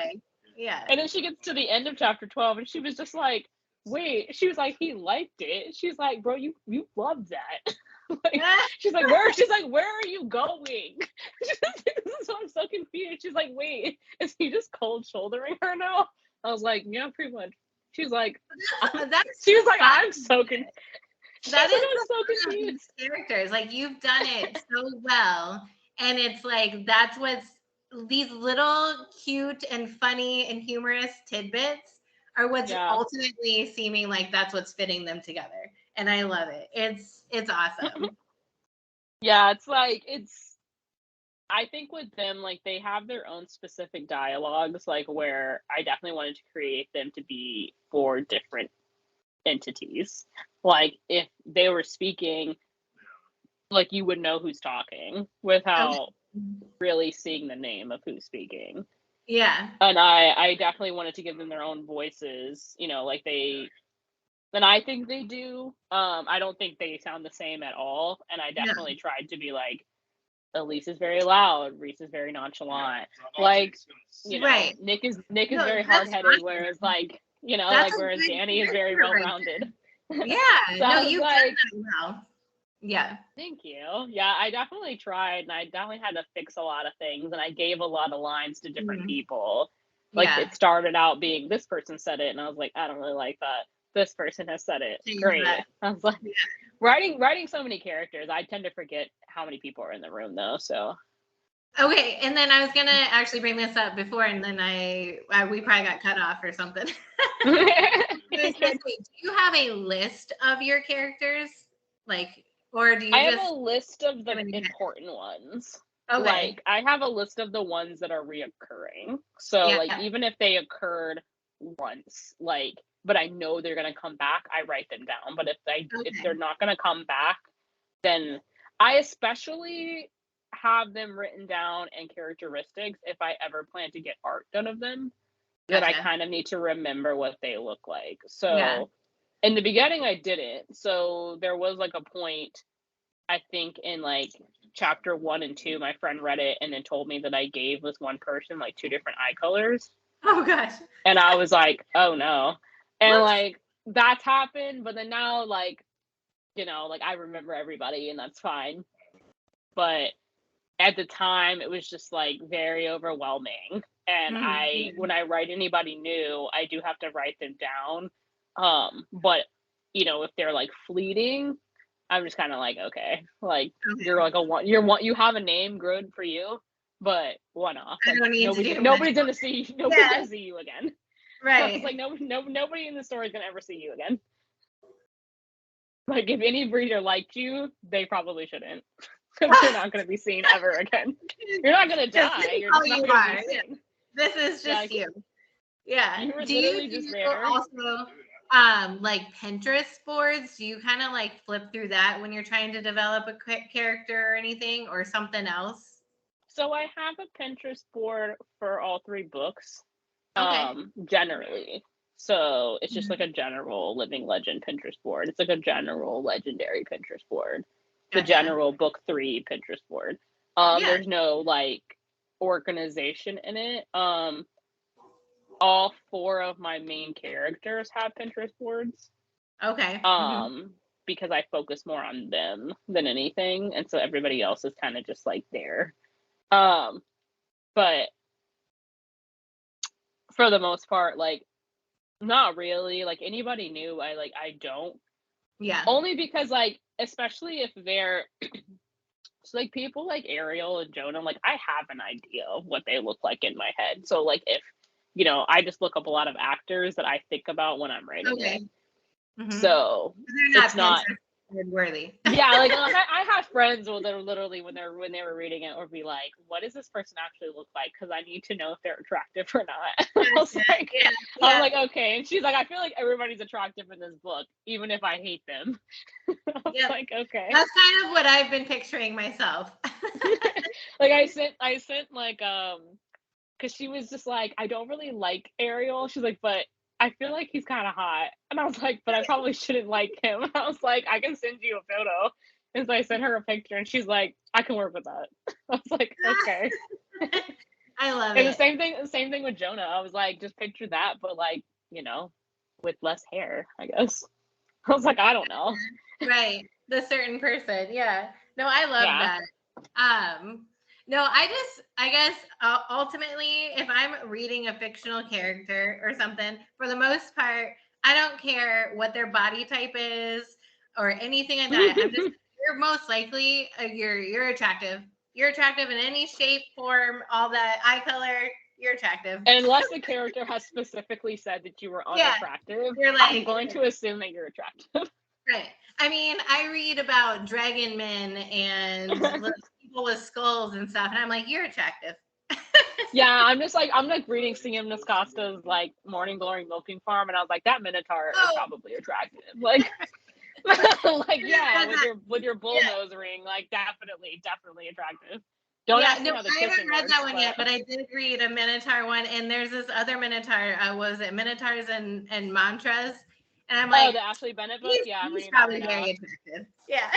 Yeah. And then she gets to the end of chapter 12 and she was just like, wait. She was like, he liked it. She's like, bro, you love that. Like, she's like, where are you going? So I'm so confused. She's like, wait, is he just cold shouldering her now? I was like, yeah, pretty much. She's like, I'm so confused. That is so confused. Characters, like, you've done it so well, and it's like that's what's these little cute and funny and humorous tidbits are what's ultimately seeming like that's what's fitting them together. And I love it. It's awesome. Yeah, it's like I think with them, like, they have their own specific dialogues, like, where I definitely wanted to create them to be for different entities. Like, if they were speaking, like, you would know who's talking without really seeing the name of who's speaking. Yeah. And I definitely wanted to give them their own voices, you know, like and I think they do. I don't think they sound the same at all. And I definitely tried to be like, Elise is very loud, Reese is very nonchalant. Like, you know, Nick is very hard-headed, whereas like, you know, like whereas Danny is very well-rounded. Yeah. So no, you've done that well. Yeah. Thank you. Yeah, I definitely tried, and I definitely had to fix a lot of things, and I gave a lot of lines to different people. Like, it started out being, this person said it, and I was like, I don't really like that. This person has said it. Great. I was like, writing so many characters, I tend to forget how many people are in the room, though, so. Okay, and then I was gonna actually bring this up before, and then we probably got cut off or something. Do you have a list of your characters, like, or do you? I have a list of the important ones. Okay. Like, I have a list of the ones that are reoccurring. So, like, even if they occurred once, like, but I know they're gonna come back, I write them down. But if they're not gonna come back, then I especially have them written down and characteristics if I ever plan to get art done of them. That I kind of need to remember what they look like. So in the beginning I didn't. So there was like a point, I think in like chapter 1 and 2, my friend read it and then told me that I gave this one person like 2 different eye colors. Oh gosh. And I was like, oh no. And like that's happened, but then now, like, you know, like I remember everybody and that's fine. But at the time it was just like very overwhelming. And when I write anybody new, I do have to write them down. But you know, if they're like fleeting, I'm just kind of like, okay, like you're like you have a name, good for you, but one off. Like, nobody's gonna see you again. Right. It's like nobody in the story is gonna ever see you again. Like, if any breeder liked you, they probably shouldn't. Because you're not gonna be seen ever again. You're not gonna die. You're just not gonna be seen. This is just you. Yeah. You were literally just there. Also, like Pinterest boards? Do you kind of like flip through that when you're trying to develop a character or anything, or something else? So I have a Pinterest board for all 3 books, Okay. generally. So it's just like Mhm. a general living legend Pinterest board. It's like a general legendary Pinterest board. The Gotcha. general book 3 Pinterest board. Yeah. There's no like organization in it. All 4 of my main characters have Pinterest boards. Okay. Because I focus more on them than anything, and so everybody else is kind of just like there. But for the most part, like, not really. Like, anybody new, I don't. Yeah. Only because, like, especially if they're so, like, people like Ariel and Jonah, like, I have an idea of what they look like in my head. So, like, if I just look up a lot of actors that I think about when I'm writing it. Okay. So They're not it's not. Pinterest worthy. Yeah, like I have friends that are literally when they were reading it, or be like, "What does this person actually look like? Because I need to know if they're attractive or not." I was Gotcha. like, Yeah. I was Yeah. like, okay, and she's like, "I feel like everybody's attractive in this book, even if I hate them." I was Yep. like, okay. That's kind of what I've been picturing myself. Like I sent like because she was just like, I don't really like Ariel. She's like, but I feel like he's kind of hot. And I was like, but I probably shouldn't like him. I was like, I can send you a photo. And so I sent her a picture and she's like, I can work with that. I was like, okay. I love And it. the same thing with Jonah. I was like, just picture that, but like, with less hair, I guess. I was like, I don't know. Right. The certain person. Yeah. No, I love Yeah. that. No, I guess ultimately, if I'm reading a fictional character or something, for the most part, I don't care what their body type is or anything like that. You're most likely, you're attractive. You're attractive in any shape, form, all that eye color. You're attractive. Unless the character has specifically said that you were Yeah. unattractive, You're I'm like, going to assume that you're attractive. right. I mean, I read about dragon men and little people with skulls and stuff, and I'm like, you're attractive. Yeah, I'm like reading C.M. Nascosta's like Morning Glory Milking Farm, and I was like, that Minotaur is Oh, probably attractive. Like, like yeah, read that. with your bull Yeah. nose ring, like definitely attractive. Don't Yeah, ask me no, how the I haven't kissing read works, that one yet, but I did read a Minotaur one, and there's this other Minotaur. Was it Minotaurs and Mantras? And I'm oh, like, the Ashley Bennett book. he's Yeah, I'm he's reading that right probably now. very attractive. Yeah.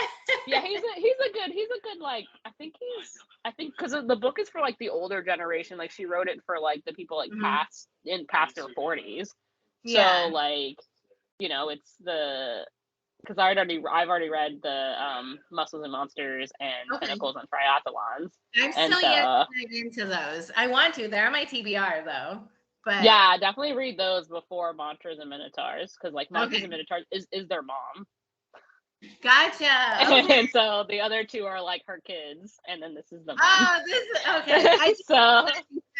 Yeah, he's a good like I think because the book is for like the older generation. Like she wrote it for like the people like Mhm. past their 40s. So Yeah. like it's the because I've already read the Muscles and Monsters and Okay. Pinnacles and Triathlons, I'm and still yet so to dive into those. I want to. They're on my TBR though. But yeah, definitely read those before Monsters and Minotaurs because like Monsters okay. and Minotaurs is their mom, Gotcha. Okay. and so the other 2 are like her kids, and then this is the mom. Oh, this is okay. I just So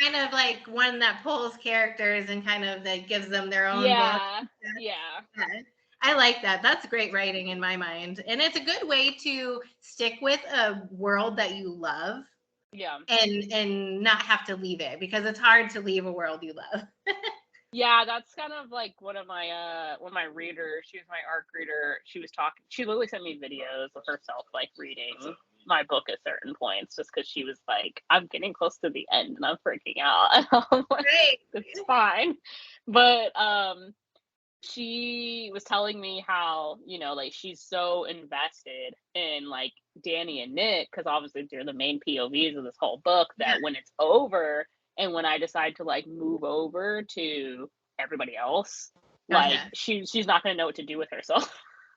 kind of like one that pulls characters and kind of that gives them their own book. yeah. Yeah. I like that. That's great writing in my mind. And it's a good way to stick with a world that you love Yeah. and not have to leave it because it's hard to leave a world you love. Yeah, that's kind of like one of my readers, she was my ARC reader, she literally sent me videos of herself like reading my book at certain points just because she was like, I'm getting close to the end and I'm freaking out. And I'm like, Great. it's fine. But she was telling me how, like she's so invested in like Danny and Nick, because obviously they're the main POVs of this whole book, Yeah. that when it's over and when I decide to like move over to everybody else, like Gotcha. she's not gonna know what to do with herself.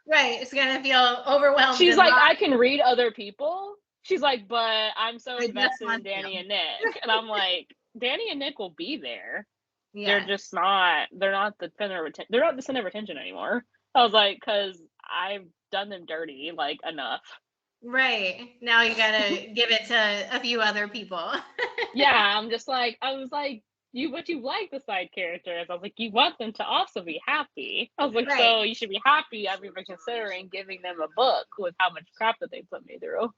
Right. It's gonna feel overwhelmed She's and like, lost. I can read other people. She's like, but I'm so I just invested in want Danny you. and Nick. And I'm like, Danny and Nick will be there. They're Yeah. just not. They're not the center of attention. They're not the center of attention anymore. I was like, because I've done them dirty like enough. Right. Now you gotta give it to a few other people. Yeah, I was like, but you like the side characters. I was like, you want them to also be happy. I was like, Right. so you should be happy. I've even considering giving them a book with how much crap that they put me through.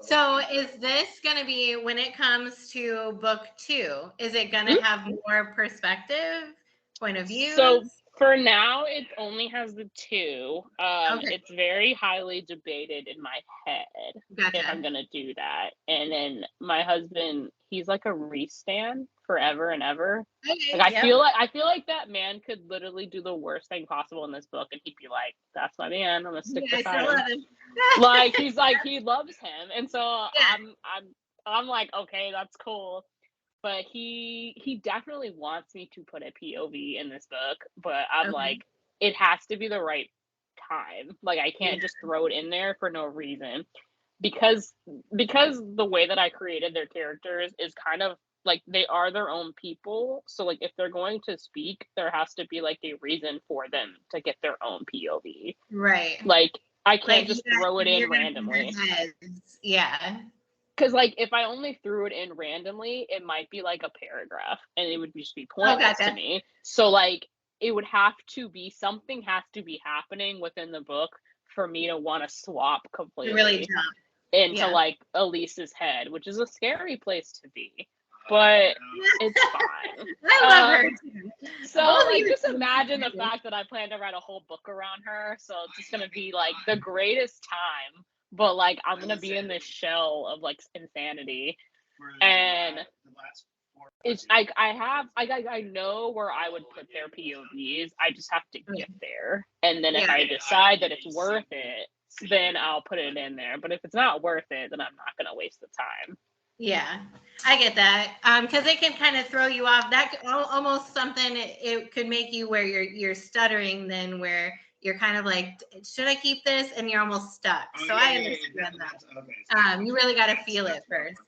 So is this going to be, when it comes to book 2, is it going to have more perspective, point of So views? For now, it only has the 2. Okay, It's very highly debated in my head if I'm gotcha. gonna do that. And then my husband, he's like a Reese stan forever and ever. Like Okay, yep. I feel like that man could literally do the worst thing possible in this book, and he'd be like, "That's my man. I'm gonna stick Yeah, I beside still him." love him. Like he's like he loves him, and so Yeah. I'm like, okay, that's cool. But he definitely wants me to put a POV in this book, but I'm Okay. like, it has to be the right time. Like I Yeah. can't just throw it in there for no reason. Because because the way that I created their characters is kind of like they are their own people. So like if they're going to speak, there has to be like a reason for them to get their own POV. Right. Like I Like can't just throw it in you're gonna put randomly. their heads. Yeah. Because like if I only threw it in randomly, it might be like a paragraph and it would just be Oh, pointless to gotcha. me. So like it would have to be something has to be happening within the book for me to want to swap To really completely jump. into Yeah. like Elise's head, which is a scary place to be. But it's fine. I love her too. Both So of like you just are so imagine the cute. fact that I plan to write a whole book around her. So it's just gonna be like the greatest time. But like I'm gonna be in this shell of like insanity. And it's like I know where I would put their POVs. I just have to Okay. get there. And then if Yeah. I decide that it's worth it, then I'll put it in there. But if it's not worth it, then I'm not gonna waste the time. Yeah, I get that. Because it can kind of throw you off. That almost something. It could make you where you're stuttering, then where you're kind of like, should I keep this? And you're almost stuck. So I understand that. You really got to feel it first.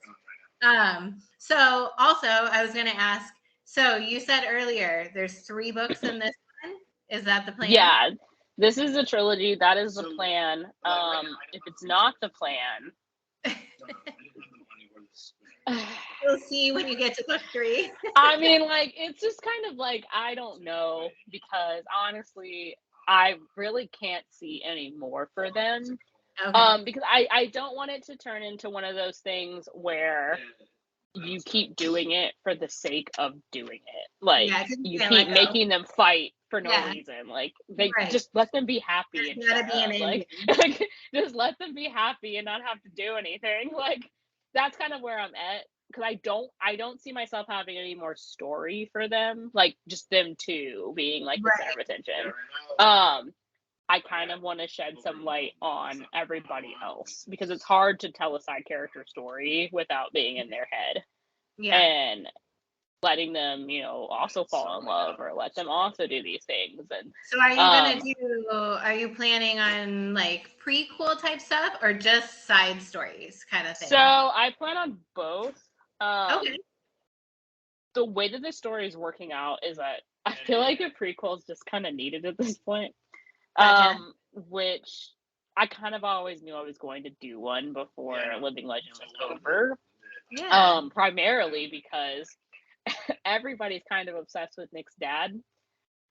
So also, I was going to ask. So you said earlier there's 3 books in this one. Is that the plan? Yeah, this is a trilogy. That is the plan. If it's not the plan, We'll see when you get to book 3. I mean, like, it's just kind of like, I don't know, because honestly, I really can't see any more for them. Okay. Because I don't want it to turn into one of those things where you keep doing it for the sake of doing it. Like, Yeah, 'cause you you can't let keep go. making them fight for no Yeah, reason. Like, they right. just let them be happy and There's got shut to be an up. ending. Like, just let them be happy and not have to do anything. Like, that's kind of where I'm at. Because I don't see myself having any more story for them. Like, just them two being like the center Right. of attention. I kind of want to shed some light on everybody else because it's hard to tell a side character story without being in their head Yeah. and letting them, also fall in love or let them also do these things. And So are you planning on like prequel type stuff or just side stories kind of so thing? I plan on both. Okay. The way that the story is working out is that I feel like a prequel is just kind of needed at this point. Gotcha. Which I kind of always knew I was going to do one before Living Legend was over. Yeah. Primarily because everybody's kind of obsessed with Nick's dad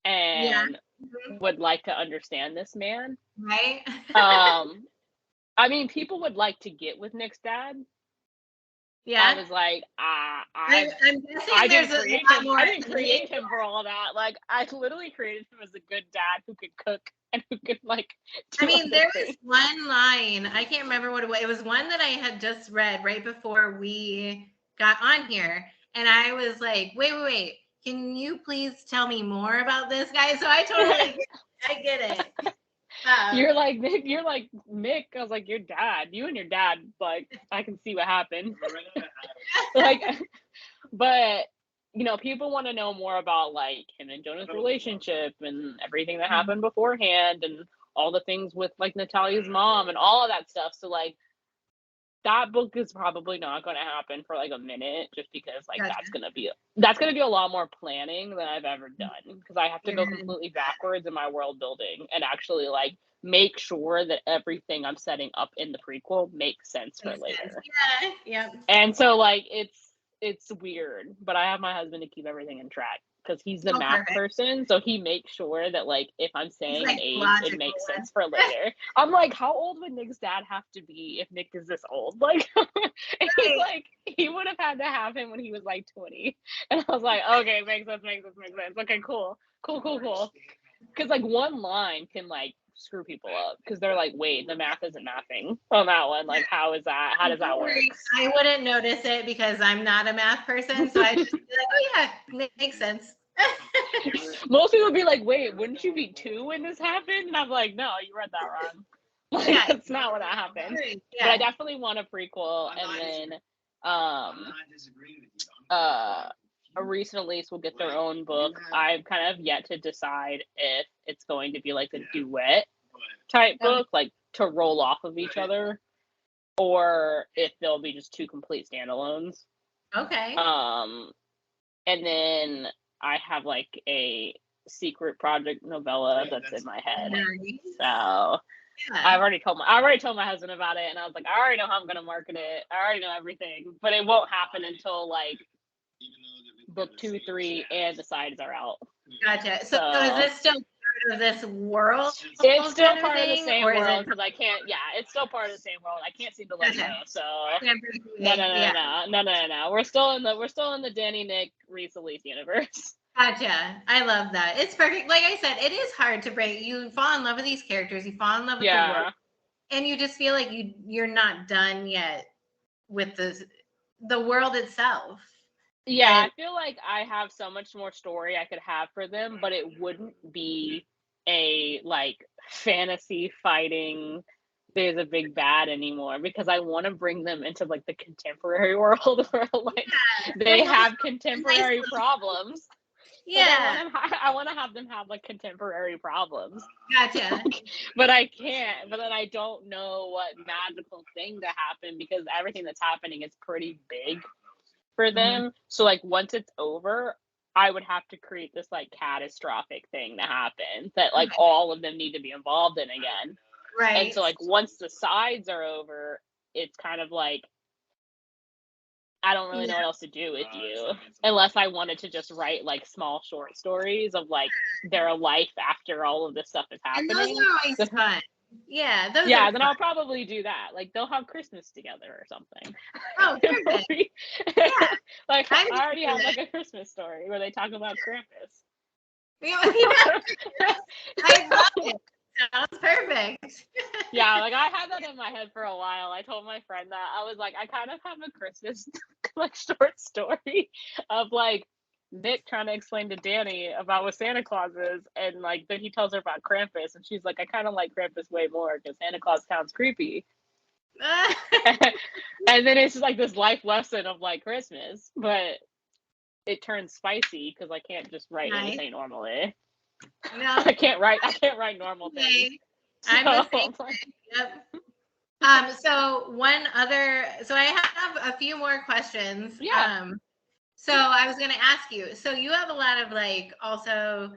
Yeah. and Mhm. would like to understand this man. Right. Um, I mean, people would like to get with Nick's dad. I Yeah. was like, I'm I guessing there's didn't a create lot him. more I didn't in it. create him for all that. Like, I literally created him as a good dad who could cook and who could like I do mean, other there was things. one line, I can't remember what it was. It was one that I had just read right before we got on here. And I was like, wait. Can you please tell me more about this guy? So I get it. You're like Nick. You're like Mick. I was like, your dad. You and your dad. Like, I can see what happened. Like, but people want to know more about like him and Jonah's relationship and everything that happened beforehand and all the things with like Natalia's mom and all of that stuff. So like that book is probably not going to happen for like a minute just because like Gotcha. that's going to be a lot more planning than I've ever done because I have to You're go gonna do completely that. backwards in my world building and actually like make sure that everything I'm setting up in the prequel makes sense for Makes sense. later. Yeah. Yep. And so like it's weird, but I have my husband to keep everything in track because he's the Oh, math perfect. person. So he makes sure that like if I'm He's saying an like age, it logical makes one. sense for later. I'm like, how old would Nick's dad have to be if Nick is this old? Like, and he's Right. like, he would have had to have him when he was like 20. And I was like, okay, makes sense. Okay, cool. because like one line can like screw people up because they're like, wait, the math isn't mathing on that one. Like, how is that? How does that work? I wouldn't notice it because I'm not a math person, so I just be like, oh yeah, makes sense. Most people would be like, wait, wouldn't you be 2 when this happened? And I'm like, no, you read that wrong. Like, Yeah, that's not what that happened. yeah. But I definitely want a prequel, and then a recent release will get their own book. I've kind of yet to decide if it's going to be like a duet type book, like to roll off of each other, or if they'll be just 2 complete standalones. Okay. And then I have like a secret project novella that's in my head. Nice. So Yeah. I already told my husband about it, and I was like, I already know how I'm gonna market it. I already know everything, but it won't happen until like book 2, 3, and the sides are out. Gotcha. So is this still part of this world? It's still part of the same world because I can't. Yeah, it's still part of the same world. I can't seem to let go. So no. We're still in the Danny, Nick, Reese, Elise universe. Gotcha. I love that. It's perfect. Like I said, it is hard to break. You fall in love with these characters. You fall in love with the world, and you just feel like you're not done yet with the world itself. Yeah, I feel like I have so much more story I could have for them, but it wouldn't be a like fantasy fighting there's a big bad anymore, because I want to bring them into like the contemporary world where like they have contemporary problems. Yeah, I want to have them have like contemporary problems. Gotcha. But I can't. But then I don't know what magical thing to happen, because everything that's happening is pretty big for them. So like once it's over, I would have to create this like catastrophic thing to happen that like all of them need to be involved in again. Right. And so like once the sides are over, it's kind of like, I don't really know what else to do with you, unless I wanted to just write like small short stories of like their life after all of this stuff is happening. And those are always fun. Yeah, those are then fun. I'll probably do that. Like they'll have Christmas together or something. Oh, perfect. Yeah. Like I already have like a Christmas story where they talk about Krampus. Yeah. I love it. Sounds perfect. Yeah, like I had that in my head for a while. I told my friend that. I was like, I kind of have a Christmas like short story of like Nick trying to explain to Danny about what Santa Claus is, and like then he tells her about Krampus, and she's like, I kind of like Krampus way more because Santa Claus sounds creepy. And then it's just like this life lesson of like Christmas, but it turns spicy because I can't just write anything normally. No, I can't write normal things. I'm the same way. Yep. So I have a few more questions. Yeah. So I was going to ask you, so you have a lot of like, also,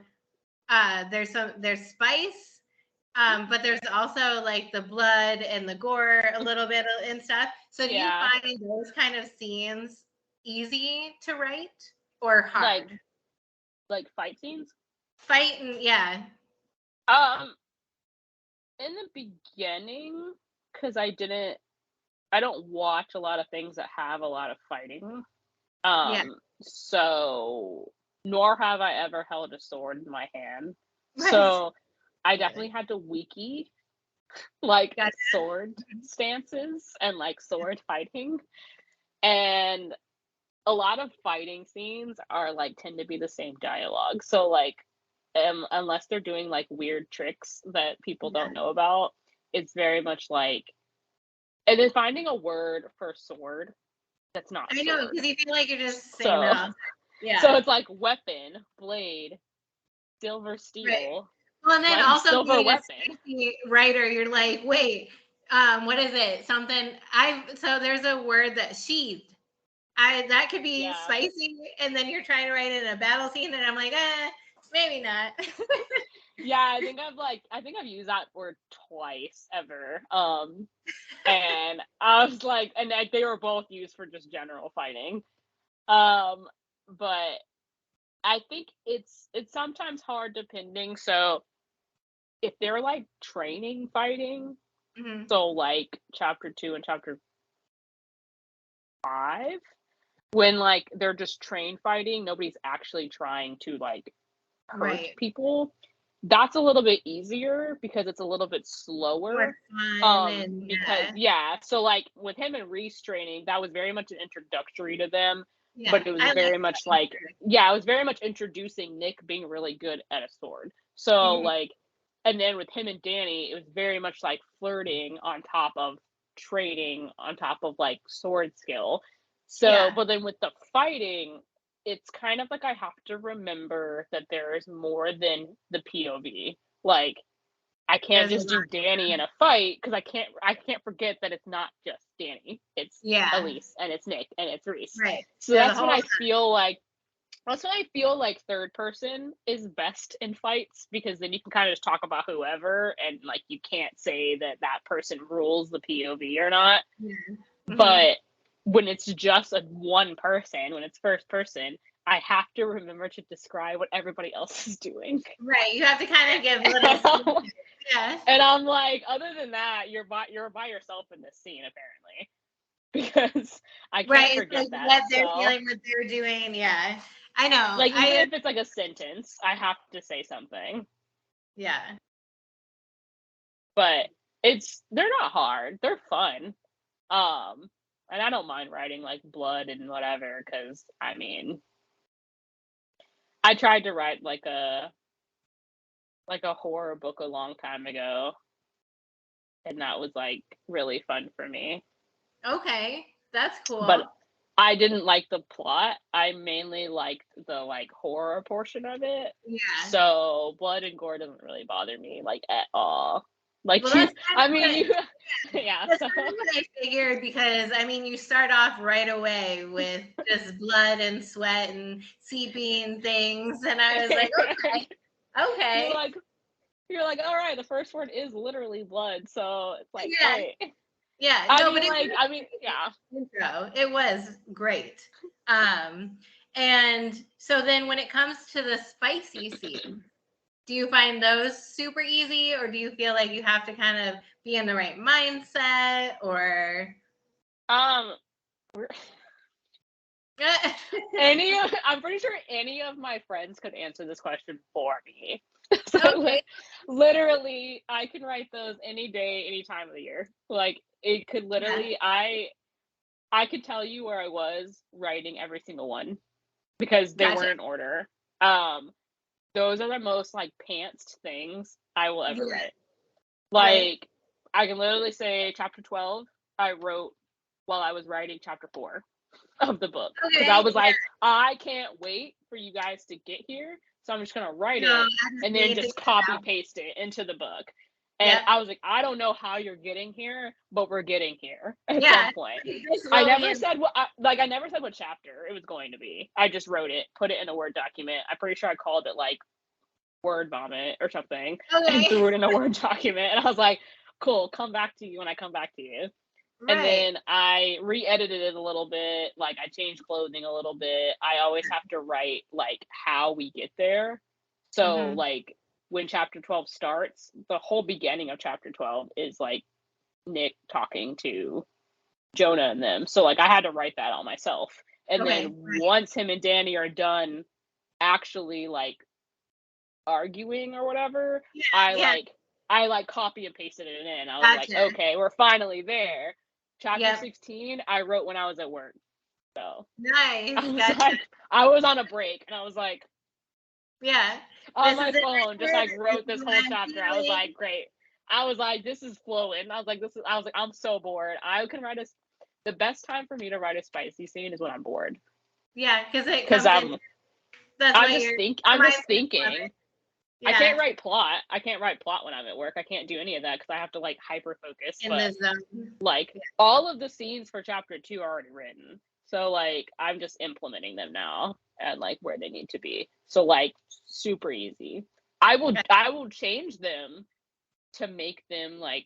there's spice, but there's also like the blood and the gore a little bit and stuff. So do you find those kind of scenes easy to write or hard? Like fight scenes? Fighting, yeah. In the beginning, because I don't watch a lot of things that have a lot of fighting. So nor have I ever held a sword in my hand. Right. So I definitely had to wiki like sword stances and like sword fighting. And a lot of fighting scenes are like tend to be the same dialogue. So like unless they're doing like weird tricks that people don't know about, it's very much like, and then finding a word for sword that's not sword. I know, because you feel like you're just saying that. Yeah. So it's like weapon, blade, silver, steel. Right. Well, and then also being a writer, you're like, wait, what is it? Something so there's a word that sheathed. That could be spicy, and then you're trying to write it in a battle scene, and I'm like, maybe not. Yeah, I think I've used that word twice ever. And I was like, and they were both used for just general fighting. But I think it's sometimes hard depending. So if they're like training fighting, so like chapter 2 and chapter 5, when like they're just train fighting, nobody's actually trying to like hurt people. that's a little bit easier because it's a little bit slower. More fun and Because so like with him and Reese training, that was very much an introductory to them, yeah. but it was I like very much like, it was very much introducing Nick being really good at a sword. So like, and then with him and Danny, it was very much like flirting on top of training, on top of like sword skill. So, but then with the fighting, it's kind of like I have to remember that there is more than the POV. Like, I can't There's just do Danny in a fight because I can't forget that it's not just Danny. It's Elise and it's Nick and it's Reese. Right. So that's when I feel like third person is best in fights, because then you can kind of just talk about whoever, and like you can't say that person rules the POV or not. But when it's just one person, when it's first person, I have to remember to describe what everybody else is doing. Right. You have to kind of give little. And I'm like, other than that, you're by yourself in this scene apparently, because I can't forget like that. What they're feeling, what they're doing. Yeah, I know. Like even if it's like a sentence, I have to say something. Yeah. But they're not hard. They're fun. And I don't mind writing like blood and whatever, because I mean, I tried to write like a horror book a long time ago, and that was like really fun for me. Okay, that's cool. But I didn't like the plot. I mainly liked the like horror portion of it. Yeah. So blood and gore doesn't really bother me like at all. Like, well, that's I mean, That's kind of what I figured, because I mean, you start off right away with just blood and sweat and seeping things, and I was like, okay. You're like, all right, the first word is literally blood, so it's like, great. Yeah, intro. It was great. And so then when it comes to the spicy scene, do you find those super easy, or do you feel like you have to kind of be in the right mindset, or I'm pretty sure any of my friends could answer this question for me. So literally, I can write those any day, any time of the year. Like, it could literally, I could tell you where I was writing every single one, because they weren't in order. Those are the most like pantsed things I will ever write. Like, I can literally say chapter 12 I wrote while I was writing chapter 4 of the book, because I was like, I can't wait for you guys to get here, so I'm just gonna write it and then just copy paste it into the book. And I was like, I don't know how you're getting here, but we're getting here at some point. I never said what chapter it was going to be. I just wrote it, put it in a Word document. I'm pretty sure I called it like Word Vomit or something, and threw it in a Word document. And I was like, cool, come back to you when I come back to you. And then I re-edited it a little bit. Like, I changed clothing a little bit. I always have to write like how we get there. So like, when chapter 12 starts, the whole beginning of chapter 12 is like Nick talking to Jonah and them. So like, I had to write that all myself. And then once him and Danny are done actually like arguing or whatever, I copy and pasted it in. I was like, okay, we're finally there. Chapter 16 I wrote when I was at work. So nice. I was on a break, and I was like, on my phone, just like wrote this whole chapter. I was like, great. I was like, this is flowing. I was like, I'm so bored. I can write the best time for me to write a spicy scene is when I'm bored. Yeah, because I'm just thinking. I can't write plot. I can't write plot when I'm at work. I can't do any of that because I have to like hyper focus. But like, all of the scenes for chapter 2 are already written. So like, I'm just implementing them now and like where they need to be. So like, super easy. I will change them to make them like,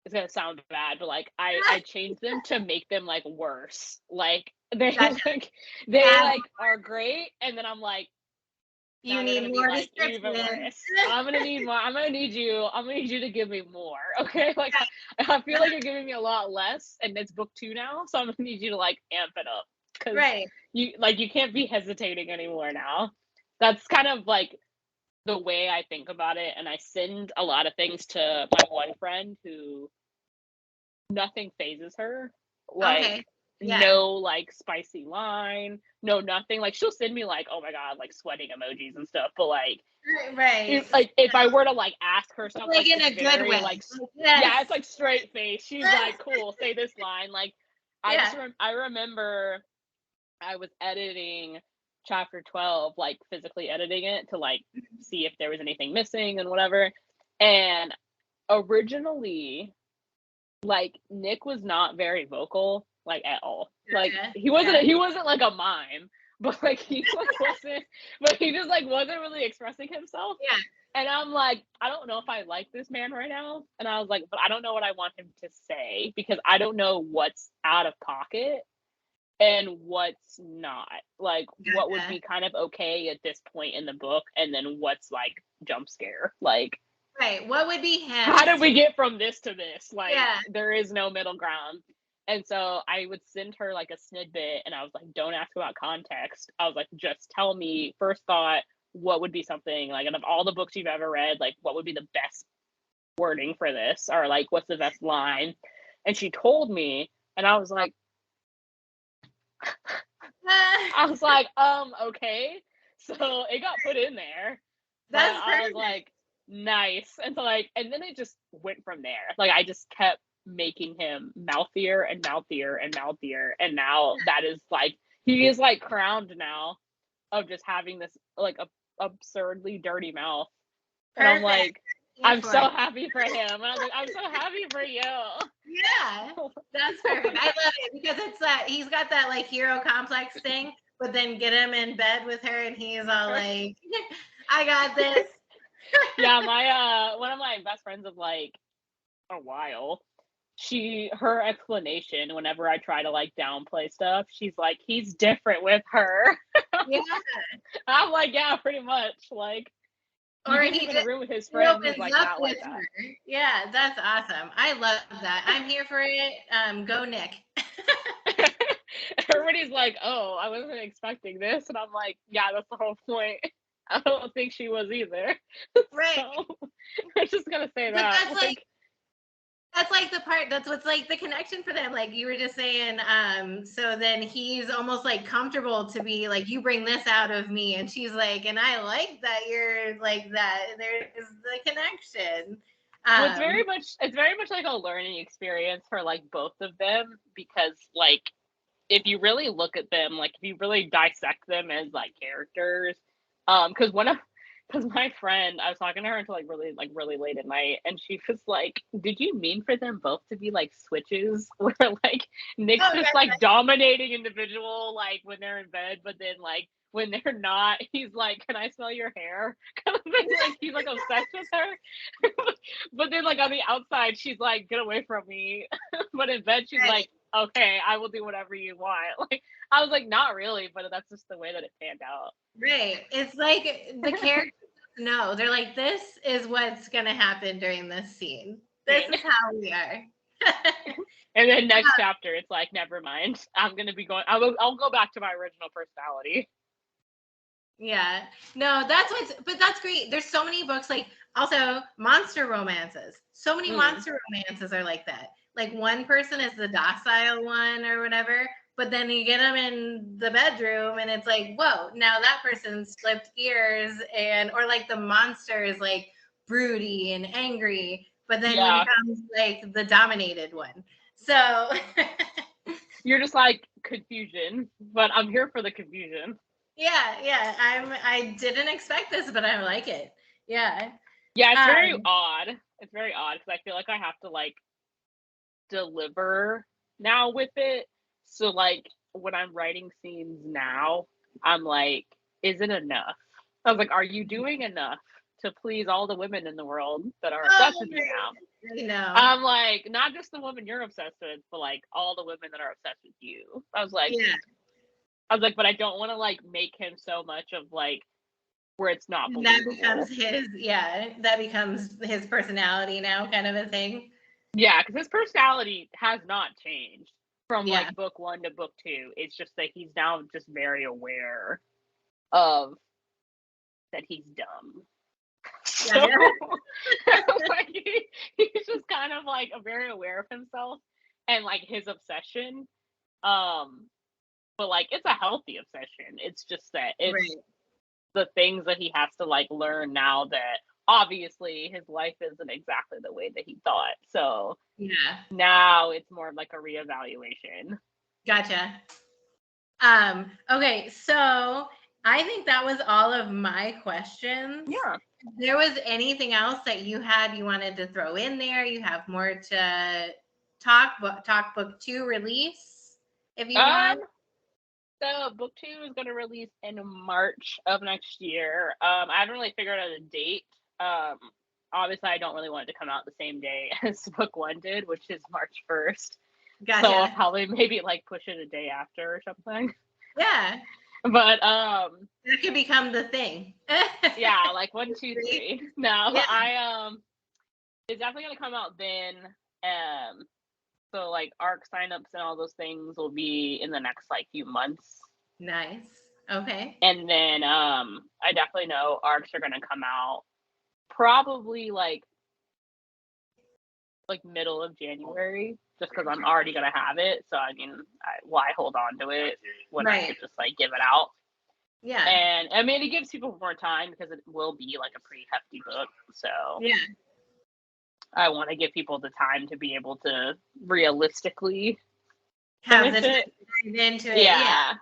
it's gonna sound bad, but like I change them to make them like worse. Like, they are great, and then I'm like, you need more even worse. I'm gonna need you to give me more. Okay, like I feel like you're giving me a lot less, and it's book 2 now, so I'm gonna need you to like amp it up, because you can't be hesitating anymore now. That's kind of like the way I think about it, and I send a lot of things to my one friend who nothing phases her. Like, Okay. Yeah. no, like, spicy line, no nothing. Like, she'll send me, like, oh my God, like, sweating emojis and stuff, but, like, Right. if I were to, like, ask her stuff, Like like, in it's a good very, way. like, yeah, Yes. it's, like, straight face. She's like, "Cool, say this line." Like, Yeah. I remember I was editing chapter 12, like, physically editing it to, like, see if there was anything missing and whatever, and originally, like, Nick was not very vocal, like, at all. Like, Gotcha. he wasn't Yeah. he wasn't like a mime, but, like, he, like, wasn't but he just, like, wasn't really expressing himself, Yeah. and I'm like, "I don't know if I like this man right now," and I was like, "But I don't know what I want him to say because I don't know what's out of pocket and what's not. Like, what would Gotcha. be kind of okay at this point in the book, and then what's, like, jump scare. Like, Right. What would be how him did to? we get from this to this? Like, Yeah. there is no middle ground." And so I would send her like a snippet and I was like, don't ask about context. I was like, just tell me first thought, what would be something like, out of all the books you've ever read, like, what would be the best wording for this? Or like, what's the best line? And she told me, and I was like, I was like, okay. So it got put in there, but That's I was perfect. like, nice. And so, like, and then it just went from there. Like, I just kept making him mouthier and mouthier and mouthier. And now that is like, he is like crowned now of just having this like absurdly dirty mouth. And I'm Perfect. like, Here I'm for it. so happy for him. And I was like, I'm so happy for you. Yeah. That's perfect. I love it because it's that he's got that like hero complex thing, but then get him in bed with her and he's all like, I got this. Yeah, my one of my best friends of like a while, her explanation whenever I try to like downplay stuff, she's like, he's different with her. Yeah. I'm like, yeah, pretty much. Like, you Or get he him in a just room with his he friend, he's opens like up not with like that. her. Yeah, that's awesome. I love that. I'm here for it. Go Nick. Everybody's like, oh, I wasn't expecting this. And I'm like, yeah, that's the whole point. I don't think she was either. Right. So I'm just gonna say But that. Like, that's like the part that's what's like the connection for them. Like you were just saying, so then he's almost like comfortable to be like, you bring this out of me, and she's like, and I like that you're like that. There is the connection. well, Um, it's very much like a learning experience for like both of them because like if you really look at them, like if you really dissect them as like characters, because one of because my friend, I was talking to her until like really late at night, and she was like, "Did you mean for them both to be like switches, where like Nick's oh, this like dominating individual, like when they're in bed, but then like when they're not, he's like, can I smell your hair?" Kind of thing. Like he's like obsessed with her, but then like on the outside, she's like, "Get away from me," but in bed, she's right, like, "Okay, I will do whatever you want." Like I was like, not really, but that's just the way that it panned out. right. It's like the characters know. They're like, this is what's gonna happen during this scene. This Scene. is how we are. And then next chapter, it's like, never mind. I'm gonna be going. I'll go back to my original personality. Yeah. No, but that's great. There's so many books, like also monster romances. So many Mm. monster romances are like that. Like one person is the docile one or whatever, but then you get them in the bedroom and it's like, whoa, now that person's flipped gears or like the monster is like broody and angry, but then he Yeah, becomes like the dominated one. So you're just like confusion, but I'm here for the confusion. yeah, I didn't expect this, but I like it. Yeah. Yeah, it's very Um, odd. It's very odd because I feel like I have to like deliver now with it. So like when I'm writing scenes now, I'm like, is it enough? I was like, are you doing enough to please all the women in the world that are oh, obsessed with you now? I know. I'm like, not just the woman you're obsessed with, but like all the women that are obsessed with you. Yeah, But I don't want to like make him so much of like where it's not that becomes believable. that becomes his personality now, kind of a thing. Yeah, because his personality has not changed from Yeah, like book one to book two. It's just that he's now just very aware of that he's dumb. So like he's just kind of like very aware of himself and like his obsession. But like it's a healthy obsession. It's just that it's the things that he has to like learn now that obviously his life isn't exactly the way that he thought. So now it's more of like a reevaluation. Gotcha. Okay, so I think that was all of my questions. Yeah. If there was anything else that you wanted to throw in there, you have more to talk book 2 release if you want. So book 2 is going to release in March of next year. I haven't really figured out a date. Obviously I don't really want it to come out the same day as book 1 did, which is March 1st. Gotcha. So I'll probably maybe like push it a day after or something. Yeah. But that could become the thing. Yeah, like 1, 2, 3. No, yeah. It's definitely gonna come out then. So like ARC signups and all those things will be in the next like few months. Nice. Okay. And then I definitely know ARCs are gonna come out probably like middle of January, just because I'm already gonna have it. So I mean, why hold on to it when I could just like give it out? Yeah. And I mean, it gives people more time because it will be like a pretty hefty book. So yeah, I want to give people the time to be able to realistically have the time into it. Yeah.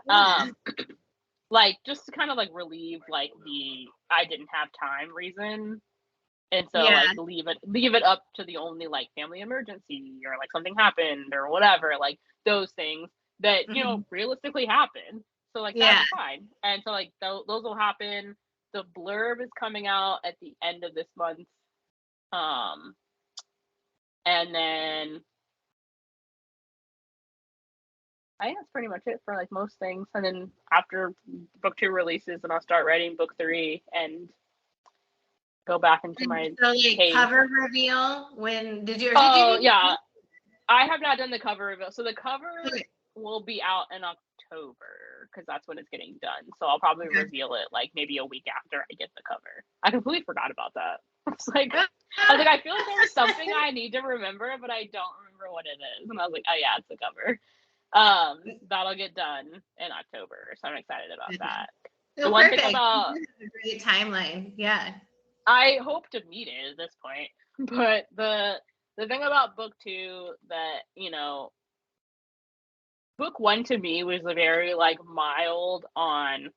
Like just to kind of like relieve like the I didn't have time reason. And so like leave it up to the only like family emergency or like something happened or whatever, like those things that, you know, realistically happen. So like that's fine. And so like those will happen. The blurb is coming out at the end of this month. And then I think that's pretty much it for like most things. And then after book 2 releases, then I'll start writing book 3 and go back into my cover reveal. When did you? Yeah, I have not done the cover reveal. So the cover will be out in October because that's when it's getting done. So I'll probably reveal it like maybe a week after I get the cover. I completely forgot about that. I was like, I feel like there was something I need to remember, but I don't remember what it is. And I was like, oh yeah, it's the cover. That'll get done in October, so I'm excited about that. So the one thing about a great timeline, I hope to meet it at this point. But the thing about book 2 that, you know, book 1 to me was a very like mild on,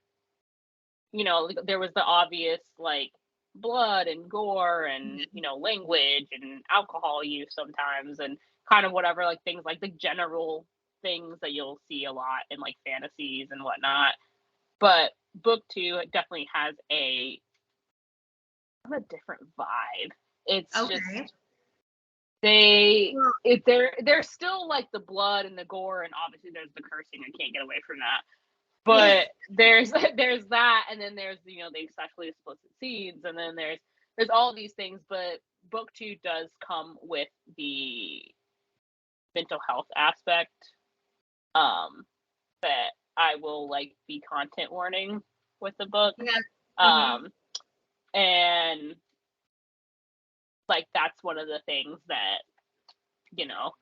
you know, there was the obvious like blood and gore and, you know, language and alcohol use sometimes and kind of whatever, like things like the general things that you'll see a lot in like fantasies and whatnot. But book 2 definitely has a different vibe. It's just they're still like the blood and the gore, and obviously there's the cursing. I can't get away from that. But there's that, and then there's, you know, the sexually explicit scenes, and then there's all these things. But book 2 does come with the mental health aspect. That I will like be content warning with the book. And like that's one of the things that, you know,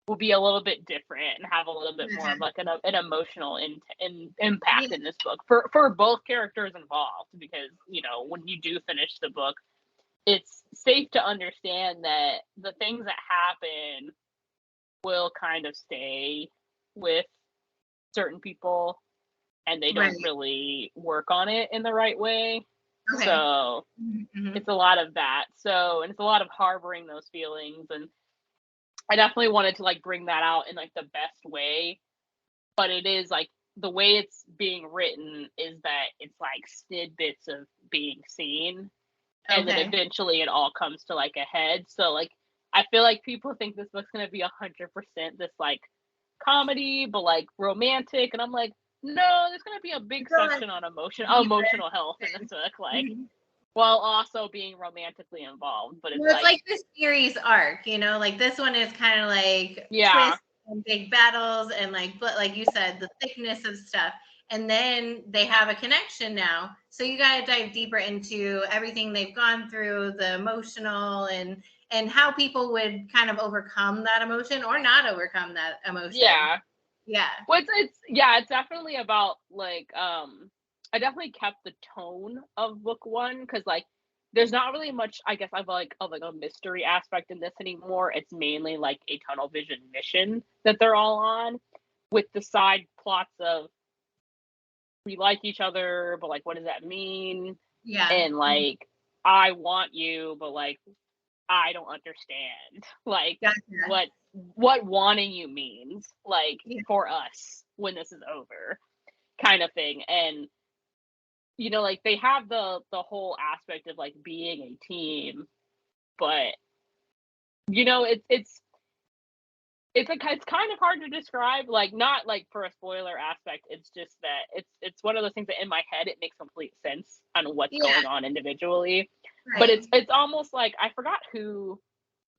will be a little bit different and have a little bit more of like an emotional impact in this book for both characters involved, because, you know, when you do finish the book, it's safe to understand that the things that happen will kind of stay with certain people and they don't really work on it in the right way. So it's a lot of that. So, and it's a lot of harboring those feelings, and I definitely wanted to like bring that out in like the best way. But it is like the way it's being written is that it's like snippets of being seen, and then eventually it all comes to like a head. So like I feel like people think this book's gonna be 100% this like comedy, but like romantic, and I'm like, no, there's gonna be a big section on emotional health in this book, like while also being romantically involved. But it's like this series arc, you know, like this one is kind of like twists and big battles and like, but like you said, the thickness of stuff. and then they have a connection now. So you got to dive deeper into everything they've gone through, the emotional and how people would kind of overcome that emotion or not overcome that emotion. Yeah. Yeah. Well, it's definitely about like I definitely kept the tone of book one because like there's not really much I guess of a mystery aspect in this anymore. It's mainly like a tunnel vision mission that they're all on, with the side plots of we like each other, but like what does that mean? Yeah. And like I want you, but like I don't understand like Gotcha. what wanting you means like Yeah. for us when this is over, kind of thing. And you know, like they have the whole aspect of like being a team, but you know, it's like it's kind of hard to describe, like not like for a spoiler aspect. It's just that it's one of those things that in my head it makes complete sense on what's Yeah. going on individually. But Right. it's almost like I forgot who,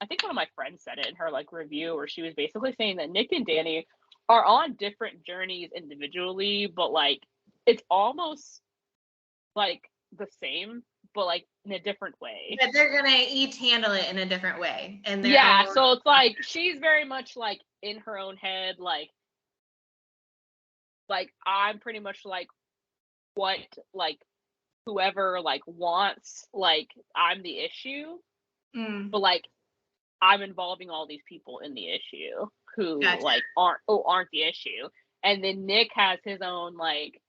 I think one of my friends said it in her like review, where she was basically saying that Nick and Danny are on different journeys individually, but like it's almost like the same, but like in a different way. But they're gonna each handle it in a different way in their Yeah, own. so it's like she's very much like in her own head, like I'm pretty much like what like whoever like wants, like I'm the issue, Mm, but like I'm involving all these people in the issue who gotcha. like aren't the issue. And then Nick has his own like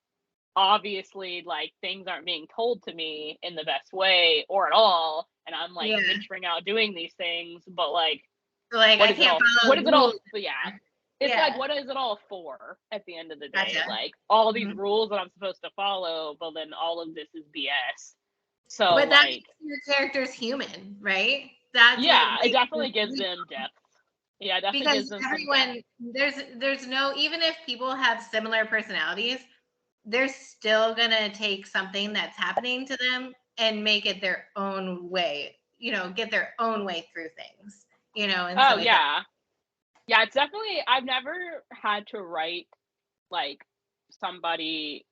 obviously like things aren't being told to me in the best way or at all, and I'm like Yeah. venturing out doing these things, but like So like I can't follow what the is it all, rules. but yeah, it's like Yeah. what is it all for at the end of the day? Gotcha. Like all these Mhm. rules that I'm supposed to follow, but then all of this is BS. So But that like makes your characters human, right? That's what yeah, it makes them definitely gives real. them depth. Yeah, it definitely gives Because them some depth. everyone there's no, even if people have similar personalities, they're still gonna take something that's happening to them and make it their own way, get their own way through things, and Oh stuff like that. yeah. Yeah, it's definitely, I've never had to write like somebody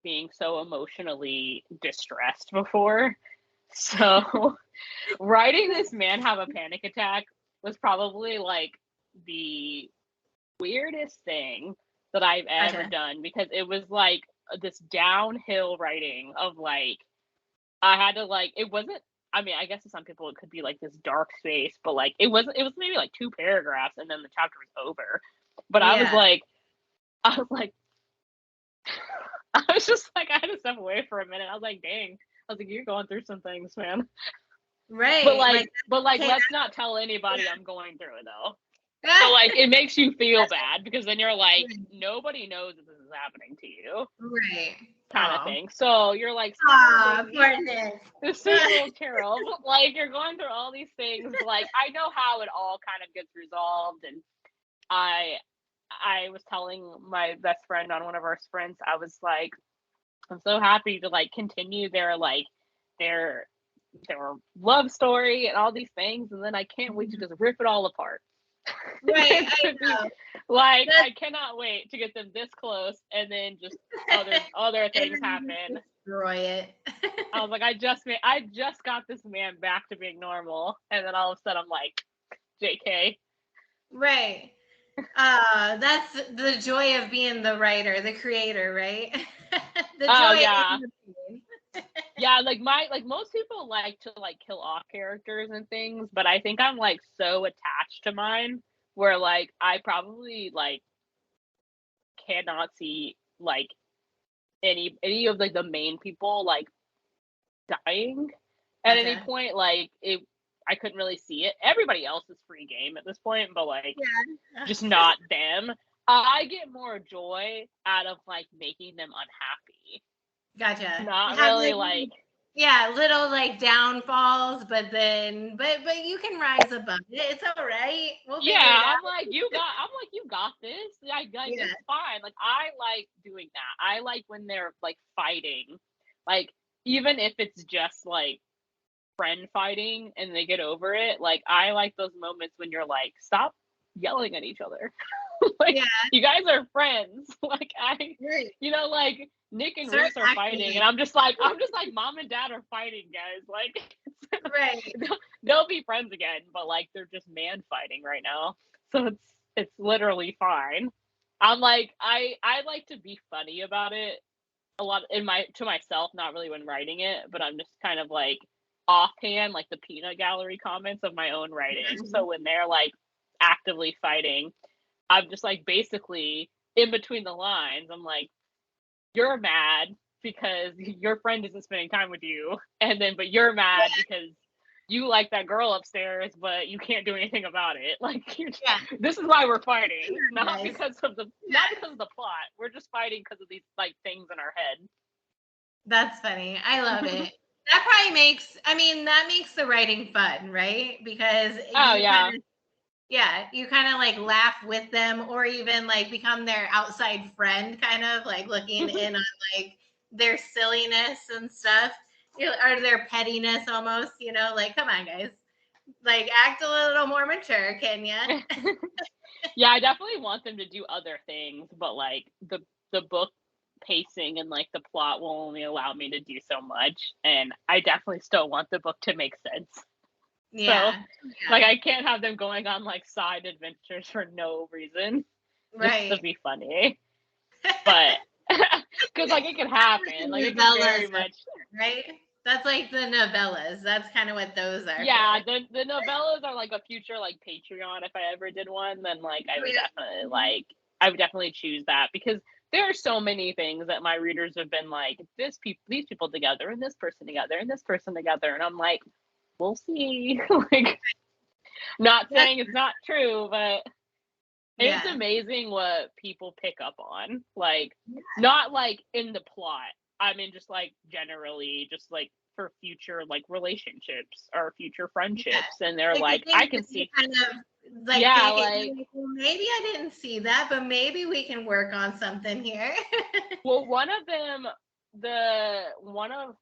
being so emotionally distressed before. So writing this man have a panic attack was probably like the weirdest thing that I've ever Gotcha. done, because it was like this downhill writing of like I had to like, it wasn't, I mean, I guess to some people it could be like this dark space, but like it was maybe like two paragraphs and then the chapter was over. But Yeah. I was like I was just like I had to step away for a minute. I was like, dang. I was like, you're going through some things, man. Right. Like, But like okay, let's not tell anybody I'm going through it though. So that's like it makes you feel bad because then you're like, right. nobody knows that this is happening to you, Right. kind of Oh. thing. So you're like, sweet little Aw, baby, poor Nick. this sweet little Carol, like you're going through all these things, but like I know how it all kind of gets resolved. And I I was telling my best friend on one of our sprints, I was like, I'm so happy to like continue their their love story and all these things, and then I can't wait to just rip it all apart. Right. It's I gonna be know. like That's I cannot wait to get them this close, and then just other and things then you happen. just destroy it. I was like, I just got this man back to being normal, and then all of a sudden I'm like, JK. Right. That's the joy of being the writer, the creator, right? The Oh joy yeah. in the pain. Yeah, like most people like to like kill off characters and things, but I think I'm like so attached to mine where like I probably like cannot see like any of like the main people like dying at any Gotcha. point. Like it, I couldn't really see it. Everybody else is free game at this point, but like Yeah. just not them. I get more joy out of like making them unhappy. Gotcha. Not Have really like like yeah, little like downfalls, but then but you can rise above it. It's all right. We'll figure yeah, it out. I'm like, you got this. Like Yeah. it's fine. Like I like doing that. I like when they're like fighting. Like even if it's just like friend fighting and they get over it, like I like those moments when you're like, stop yelling at each other. Like, Yeah. you guys are friends. Like, Right. like, Nick and Start Reese are fighting, acting. and I'm just like, mom and dad are fighting, guys. Like, Right. they'll be friends again, but like, they're just man fighting right now. So it's literally fine. I'm like, I like to be funny about it a lot to myself, not really when writing it, but I'm just kind of like offhand, like the peanut gallery comments of my own writing. So when they're like actively fighting, I'm just like basically in between the lines, I'm like, you're mad because your friend isn't spending time with you, but you're mad because you like that girl upstairs, but you can't do anything about it. Like, Yeah. this is why we're fighting, not Nice. because of the plot. We're just fighting because of these like things in our head. That's funny. I love it. That probably makes, I mean, that makes the writing fun, right? Because Oh you yeah. you kind of like laugh with them, or even like become their outside friend, kind of like looking in on like their silliness and stuff, or their pettiness almost, like, come on, guys, like, act a little more mature, can you? Yeah, I definitely want them to do other things, but like the book pacing and like the plot will only allow me to do so much, and I definitely still want the book to make sense. Yeah. So, like, I can't have them going on like side adventures for no reason, just to Right. be funny. But because like it could happen, like it could very much. Right. That's like the novellas. That's kind of what those are. Yeah, For. the novellas are like a future like Patreon. If I ever did one, then like I would definitely choose that, because there are so many things that my readers have been like, these people together, and this person together, and this person together, and I'm like, we'll see. Like, not saying it's not true, but it's amazing what people pick up on. Like, not like in the plot. I mean, just like generally, just like for future like relationships or future friendships, and they're like I can see kind of like, well, maybe I didn't see that, but maybe we can work on something here. Well, one of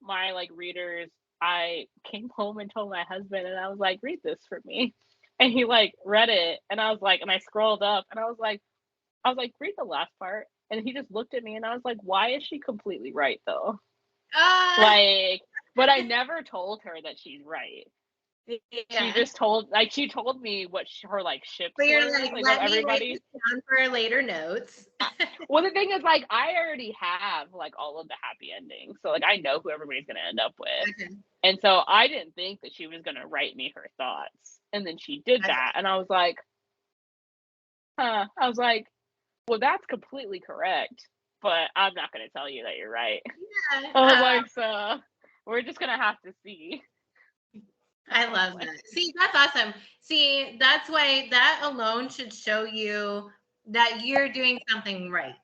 my like readers, I came home and told my husband, and I was like, read this for me, and he like read it, and I was like, and I scrolled up, and I was like, read the last part, and he just looked at me, and I was like, why is she completely right though? Like, but I never told her that she's right. She just told me what her like ships but you're were, like, like let me everybody. write this down for later notes. Well, the thing is, like, I already have like all of the happy endings, so like I know who everybody's gonna end up with. Okay. And so I didn't think that she was gonna write me her thoughts, and then she did that, and I was like, huh. I was like, well, that's completely correct, but I'm not gonna tell you that you're right. Yeah. I was like, so we're just gonna have to see. I love that. See, that's awesome. See, that's why that alone should show you that you're doing something right.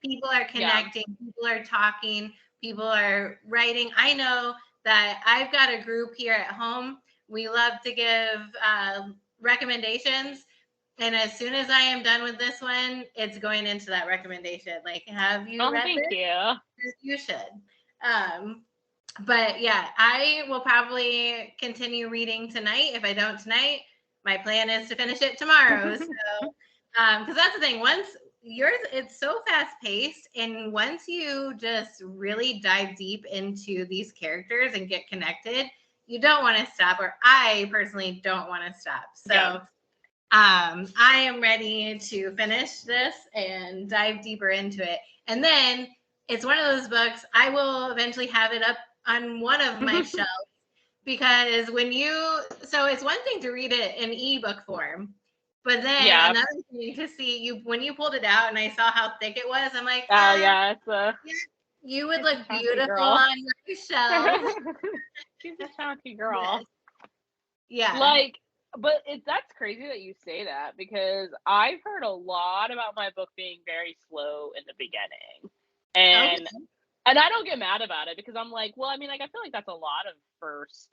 People are connecting, people are talking, people are writing. I know that I've got a group here at home. We love to give recommendations. And as soon as I am done with this one, it's going into that recommendation. Like, have you read this? You. You should. But yeah, I will probably continue reading tonight. If I don't tonight, my plan is to finish it tomorrow. So, because that's the thing. Once yours, it's so fast paced, and once you just really dive deep into these characters and get connected, you don't want to stop. Or I personally don't want to stop. So, I am ready to finish this and dive deeper into it. And then it's one of those books I will eventually have it up on one of my shelves, because so it's one thing to read it in ebook form, but then another thing to see you when you pulled it out and I saw how thick it was. I'm like, you would look beautiful on your shelf. She's a chunky girl. Yeah. Like, but that's crazy that you say that, because I've heard a lot about my book being very slow in the beginning, and I don't get mad about it, because I'm like, well, I mean, like, I feel like that's a lot of first.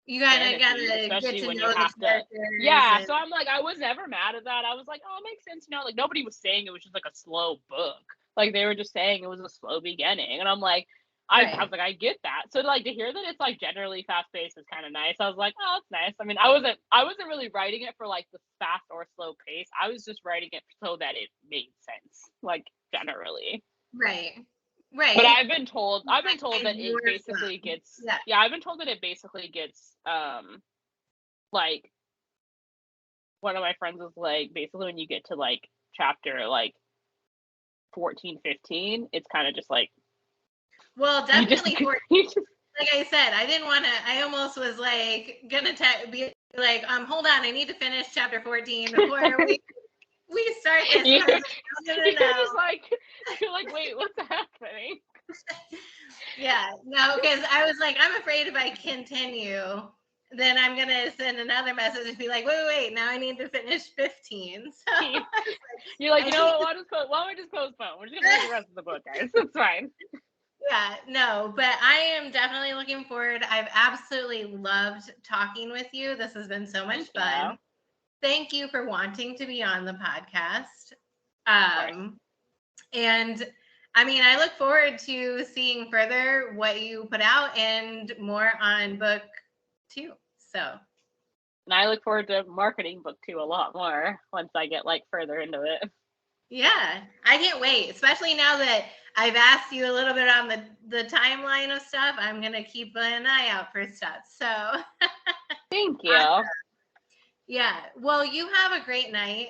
You gotta especially get to when know you have the to. So I'm like, I was never mad at that. I was like, oh, it makes sense. Like, nobody was saying it was just like a slow book. Like, they were just saying it was a slow beginning, and I'm like, I was like, I get that. So like to hear that it's like generally fast paced is kind of nice. I was like, oh, that's nice. I mean, I wasn't really writing it for like the fast or slow pace. I was just writing it so that it made sense, like generally. Right. But I've been told that it Your basically fun. gets Yeah. I've been told that it basically gets like one of my friends was like, basically when you get to like chapter like 14, 15, it's kind of just like, Well, definitely you just like I said, I didn't want to. I almost was like gonna be like, hold on, I need to finish chapter 14 before we start this. you're No. just like, you're like, wait, what's happening? Yeah, no, because I was like, I'm afraid if I continue, then I'm gonna send another message and be like, wait, now I need to finish 15. So you're like, you know what? Why don't we just postpone? We're just gonna read the rest of the book, guys. It's fine. Yeah, no, but I am definitely looking forward. I've absolutely loved talking with you. This has been so much fun. Thank you for wanting to be on the podcast. And I mean, I look forward to seeing further what you put out and more on book 2. So, and I look forward to marketing book 2 a lot more once I get like further into it. Yeah, I can't wait, especially now that I've asked you a little bit on the timeline of stuff. I'm going to keep an eye out for stuff. So, thank you. Awesome. Yeah. Well, you have a great night.